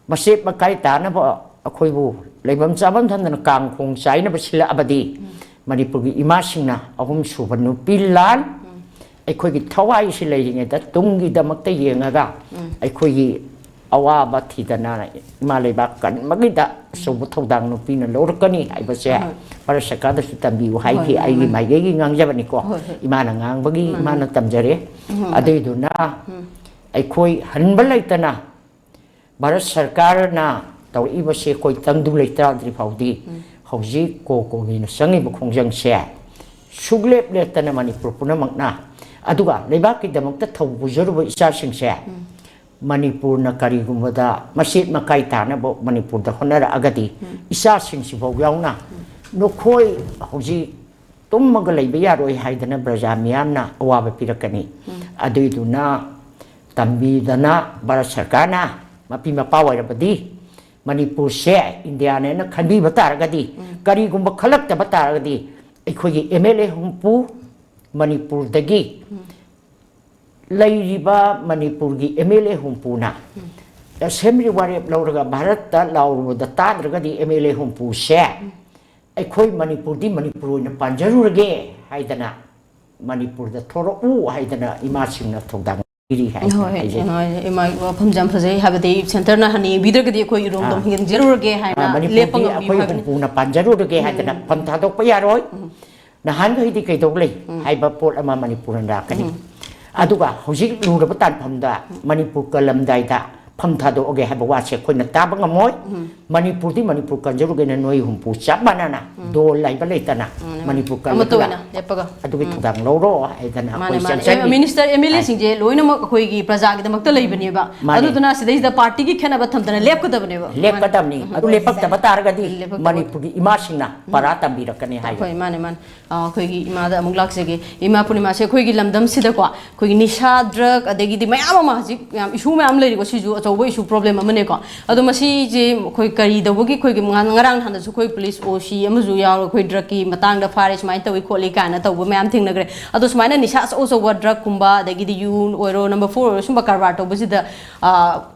ꯃꯆꯦꯠ ꯃꯀꯥꯏ ꯇꯥꯅꯕ ꯑꯩꯈꯣꯏꯕꯨ ꯂꯩꯐꯝ ꯆꯥꯐꯝ ꯊꯝꯗꯅ ꯀꯥꯡꯈꯣꯡ ꯆꯥꯏꯅꯕ ꯁꯤꯜꯂꯛꯑꯕꯗꯤ ꯃꯅꯤꯄꯨꯔꯒꯤ ꯏꯃꯥꯁꯤꯡꯅ ꯑꯍꯨꯝꯁꯨꯕ ꯅꯨꯄꯤ ꯂꯥꯟ ꯑꯩꯈꯣꯏꯒꯤ ꯊꯋꯥꯏꯁꯤ ꯂꯩꯔꯤꯉꯩꯗ ꯇꯨꯡꯒꯤꯗꯃꯛꯇ ꯌꯦꯡꯉꯒ ꯑꯩꯈꯣꯏꯒꯤ awaba thidana maleba kan magida sobu thodang no pina lorkani haibase para sakada su tambi hai ki ai gi mai gi ngangjabani ko imana ngang bagi imana tamjare adiduna ai khoi hanba laitana bharat sarkar na taw ibase koi tangdu leita dri faudi hauji ko ko ni sangi bu khongjang se suglep letana manipur punamak na aduga lebak ki damakta thawbu jaruba isa singse Manipur na karigumada masit makai tana bo Manipur da honara agadi isa singsi bo yauna no khoi hoji tum magalai be yaroi haidana braja miyamna awabe pirakani aduiduna tambi dana Bharat Sarkarna mapi mapawai rabadi Manipur se India ne na khandi bataragadi karigumba khalak ta bataragadi ekhoi MLA humpu Manipur dagi Lairiba Manipur gi MLA humpuna assembly ware lauraga Bharat ta lauru da tadraga di MLA humpu se aikhoi Manipur di Manipur na panjarurage haidana Manipur da thoro u haidana imasing na thodang iri haidana ima phamjam phajai habadi center na hani bidraga di khoi rom dom hin jarurage haina lepang khoi humpu na panjarurage haidana phamtha dok payaroi na han hoi di kai dok lei haiba pot ama Manipur na kani aduga hojik luraba tan phamda Manipur kalamdai da phamtha do oge haba wa se khoina taba ngamoi Manipur di Manipur kanjaruge na noi humpu chabanana do laiba leitana Manipur kalamdai lepaga adugi thudang loro aidana koi minister MLA singje loina ma khoi gi praja gi damakta leibani ba aduduna sidai da party gi khena ba thamdana lepkadabane ba lepkadamni adu lepak ta batarga di Manipur gi imasingna para tambirakani hai khoi mane man khoi gi ima da amuk lak se gi ima punima se khoi gi lamdam sida ko khoi gi nisha drug adegi di mayam ma ji yam issue mayam leiri ko siju achobo issue problem amane ko adu masi je khoi kari da bogi khoi gi ngarang handa su khoi police OC amaju yaw khoi drug ki matang da fare smai tawi kholi kana taw mayam thingnagre adu smaina nisha so drug kumba adegi di yun oiro number 4 sumba karbar to bujida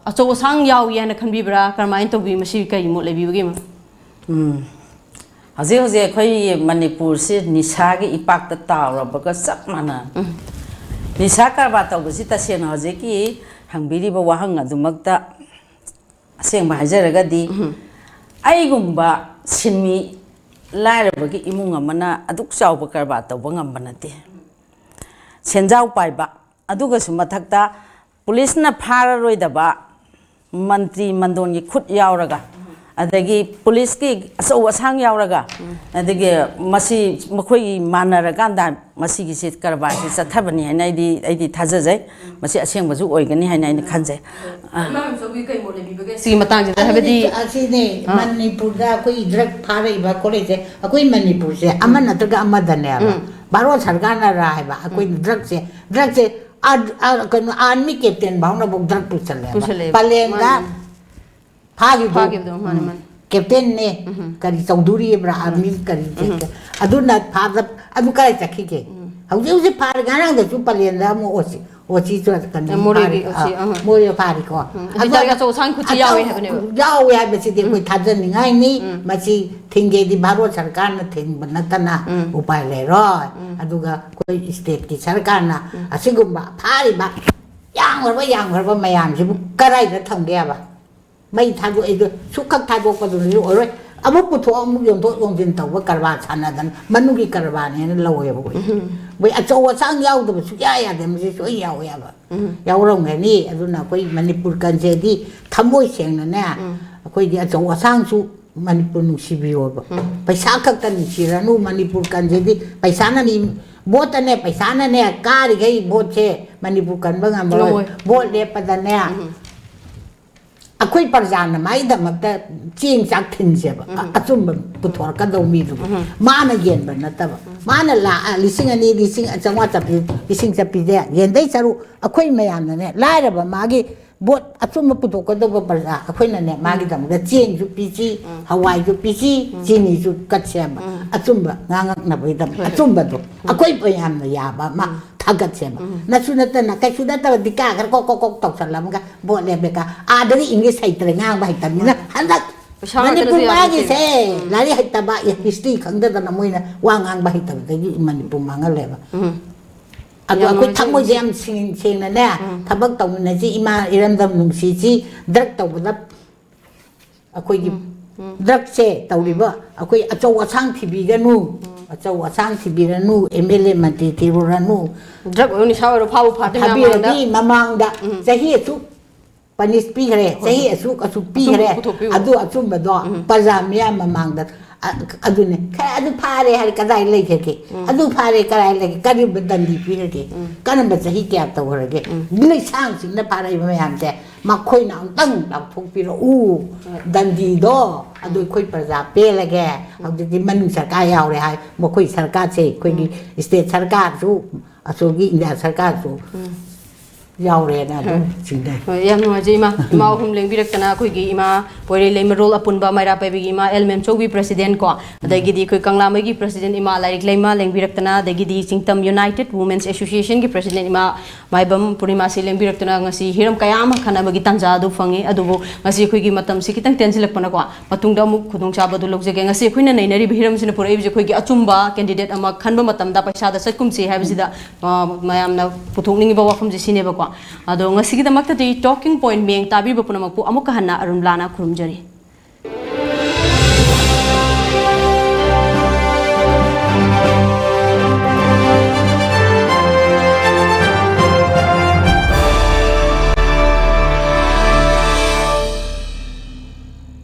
acho sang yaw yana khanbibra karmain to bi masi kai mo lebi bagi ma Haji haji khoi Manipur se nisha gi ipak ta tawra baga sak mana nisha karba taw busi ta sen haji ki hangbiri ba wahang adumakta aseng ba hajaraga di ai gumba sinmi lairaba gi imung amana aduk chawba karba taw bangam banate senjau paiba aduga su mathakta police na phara roidaba mantri mandon gi khut yauraga adagi police ki aso asang yauraga adagi masi makhoi manaraganda masi gi sit karba si chathabani haina idi thajajai masi aseng bazu oigani haina ni khanjai mam so bi kai mo le bi bage si matang je habadi asine Manipur da koi drug phare ba college akoi Manipur se amana taga amadane ba Bharat Sarkar na ra ba akoi drug se army captain bauna bok drug pusale palenga phagi do man man captain ne kari chaudhuri bra army kari aduna phada adu kai chakhi ke hauji phar gana da chu palenda mo ochi to kan mori phari ko adu ga so sang khuchi yawe habane yawe ha besi de koi thajan ngai ni machi thinge di Bharat Sarkar na thing banatana upai le ro aduga koi state ki sarkar na asigumba phari ba yang war mayam ji karai da thamge ba mai thadu edo sukak thadu ko du ni oroi amu putho amu yom to yom jin taw karba chana dan manugi karba ne lawe bo bai acho sang yaw do su ya de mi so yaw ya ba yaw rong ne ni aduna koi Manipur kan je di thamoi seng na ne koi di acho sang su Manipur nu sibiyo ba paisa khak tan siranu Manipur kan je di paisa na ni bot ne paisa na ne kari gai bot che Manipur kan ba ngam bot le pa da ne akoi parjana mai da makta ching chak thin se ba achum puthor ka do mi du mana yen ba na ta ba mana la lising ani lising changwa chapi lising chapi de yen dai charu akoi mayam na ne la ra ba magi bot achum puthor ka do ba parja akoi na ne magi dam da ching ju pi chi hawai ju pi chi chini ju kat se ba achum ba ngak na ba dam achum ba do akoi mayam na ya ba ma thagat se ba na sunata na kai sunata dika kar ko tok salam ga bo le be ka adari English hai tre ngang ba hai tam na handak Manipur ba gi se lari hai ta ba history khang da na moi na wa ngang ba hai tam da gi Manipur ma nga le ba ꯑꯗꯣ ꯑꯩꯈꯣꯏ ꯊꯃꯣꯏꯁꯦ ꯌꯥꯝ ꯁꯦꯡꯅꯅꯦ ꯊꯕꯛ ꯇꯧꯃꯤꯟꯅꯁꯤ ꯏꯃꯥ ꯏꯔꯝꯗꯝ ꯅꯨꯡꯁꯤꯁꯤ drug ꯇꯧꯕꯗ ꯑꯩꯈꯣꯏꯒꯤ ꯗ꯭ꯔꯛꯁꯦ ꯇꯧꯔꯤꯕ ꯑꯩꯈꯣꯏ ꯑꯆꯧ ꯑꯁꯥꯡ ꯊꯤꯕꯤꯒꯅꯨ ꯑꯆꯧ ꯑꯁꯥꯡ ꯊꯤꯕꯤꯔꯅꯨ MLA ꯃꯟꯇ꯭ꯔꯤ ꯊꯤꯔꯨꯔꯅꯨ ꯗ꯭ꯔꯛ ꯑꯣꯏꯅ ꯅꯤꯁꯥ ꯑꯣꯏꯔꯣ ꯐꯥꯕꯨ ꯐꯥꯗꯦ ꯐꯥꯕꯤꯔꯗꯤ ꯃꯃꯥꯡꯗ ꯆꯍꯤ ꯑꯁꯨꯛ ꯄꯅꯤꯁ ꯄꯤꯈ꯭ꯔꯦ ꯆꯍꯤ ꯑꯁꯨꯛ ꯄꯤꯈ꯭ꯔꯦ ꯑꯗꯨ ꯑꯆꯨꯝꯕꯗꯣ ꯄ꯭ꯔꯖꯥ ꯃꯤꯌꯥꯝ ꯃꯃꯥꯡꯗ ꯑꯗꯨꯅꯦ ꯈꯔ ꯑꯗꯨ ꯐꯥꯔꯦ ꯍꯥꯏꯔ ꯀꯗꯥꯏ ꯂꯩꯈ꯭ꯔꯒꯦ ꯑꯗꯨ ꯐꯥꯔꯦ ꯀꯗꯥꯏ ꯂꯩꯒꯦ ꯀꯔꯤꯕ ꯗꯟꯗꯤ ꯄꯤꯔꯒꯦ ꯀꯔꯝꯕ ꯆꯍꯤ ꯀꯌꯥ ꯇꯧꯈ꯭ꯔꯒꯦ ꯂꯩꯁꯥꯡꯁꯤꯡꯅ ꯐꯥꯔꯛꯏꯕ ꯃꯌꯥꯝꯁꯦ ꯃꯈꯣꯏꯅ ꯑꯃꯨꯛꯇꯪ ꯂꯥꯎꯊꯣꯛꯄꯤꯔꯛꯎ ꯗꯟꯗꯤꯗꯣ ꯑꯗꯨ ꯑꯩꯈꯣꯏ ꯄ꯭ꯔꯖꯥ ꯄꯦꯜꯂꯒꯦ ꯍꯧꯖꯤꯛꯇꯤ ꯃꯅꯨꯡ ꯁꯔꯀꯥꯔ ꯌꯥꯎꯔꯦ ꯍꯥꯏ ꯃꯈꯣꯏ ꯁꯔꯀꯥꯔꯁꯦ ꯑꯩꯈꯣꯏꯒꯤ ꯁ꯭ꯇꯦꯠ ꯁꯔꯀꯥꯔꯁꯨ ꯑꯁꯣꯝꯒꯤ ꯏꯟꯗꯤꯌꯥ ꯁꯔꯀꯥꯔꯁꯨ ꯌꯥꯎꯔꯦꯅ ꯑꯗꯨꯝ ꯆꯤꯡꯅꯩ ꯌꯥꯝ ꯅꯨꯡꯉꯥꯏꯖꯩ ꯏꯃꯥ ꯑꯍꯨꯝ ꯂꯦꯡꯕꯤꯔꯛꯇꯅ ꯑꯩꯈꯣꯏꯒꯤ ꯏꯃꯥ ꯄꯣꯏꯔꯩ ꯃꯔꯣꯜ ꯑꯄꯨꯟꯕ ꯃꯩꯔꯥ ꯄꯥꯏꯕꯤꯒꯤ ꯏꯃꯥ ꯑꯦꯜ ꯃꯦꯝꯆꯧꯕꯤ ꯄ꯭ꯔꯁꯤꯗꯦꯟ ꯀꯣ ꯑꯗꯒꯤꯗꯤ ꯑꯩꯈꯣꯏ ꯀꯪꯂꯥꯃꯩꯒꯤ ꯄ꯭ꯔꯁꯤꯗꯦꯟ ꯏꯃꯥ ꯂꯥꯏꯔꯤꯛ ꯂꯩꯃ ꯂꯦꯡꯕꯤꯔꯛꯇꯅ ꯑꯗꯒꯤꯗꯤ ꯆꯤꯡꯇꯝ ꯌꯨꯅꯥꯏꯇꯦꯠ ꯋꯨꯃꯦꯟꯁ ꯑꯦꯁꯣꯁꯤꯌꯦꯁꯟꯒꯤ ꯄ꯭ꯔꯁꯤꯗꯦꯟ ꯏꯃꯥ ꯃꯥꯏꯕꯝ ꯄꯨꯔꯅꯤꯃꯥꯁꯤ ꯂꯦꯡꯕꯤꯔꯛꯇꯅ ꯉꯁꯤ ꯍꯤꯔꯝ ꯀꯌా ꯑꯃ ꯈꯟꯅꯕꯒꯤ ꯇꯥꯟꯖꯥ ꯑꯗꯨ ꯐꯪꯉꯤ ꯑꯗꯨꯕꯨ ꯉꯁꯤ ꯑꯩꯈꯣꯏꯒꯤ ꯃꯇꯝꯁꯤ ꯈꯤꯇꯪ ꯇꯦꯟꯁꯤꯜꯂꯛꯄꯅꯀꯣ ꯃꯇꯨꯡꯗ ꯑꯃꯨꯛ ꯈꯨꯗꯣꯡꯆꯥꯕ ꯑꯗꯨ ꯂꯧꯖꯒꯦ ꯉꯁꯤ ꯑꯩꯈꯣꯏꯅ ꯅꯩꯅꯔꯤꯕ ꯍꯤꯔꯝꯁꯤꯅ ꯄꯨꯔꯛꯏꯕꯁꯤ ꯑꯩꯈꯣꯏꯒꯤ ꯑꯆꯨꯝꯕ ꯀꯦꯟꯗꯤꯗꯦꯠ ꯑꯃ ꯈꯟꯕ ꯃꯇꯝꯗ ꯄꯩꯁꯥꯗ ꯆꯠꯀꯨꯝꯁꯤ ꯍꯥꯏꯕꯁꯤꯗ ꯃꯌꯥꯝꯅ ꯄꯨꯊꯣꯛꯅꯤꯡꯉꯤꯕ ꯋꯥꯐꯝꯁꯤ ꯁꯤꯅꯦꯕꯀꯣ ꯑꯗꯣ ꯉꯁꯤꯒꯤꯗꯃꯛꯇꯗꯤ ꯇꯣꯀꯤꯡ ꯄꯣꯏꯟ ꯃꯤꯠꯌꯦꯡ ꯇꯥꯕꯤꯕ ꯄꯨꯝꯅꯃꯛꯄꯨ ꯑꯃꯨꯛꯀ ꯍꯟꯅ ꯑꯔꯨꯟ ꯂꯥꯅ ꯈꯨꯔꯨꯝꯖꯔꯤ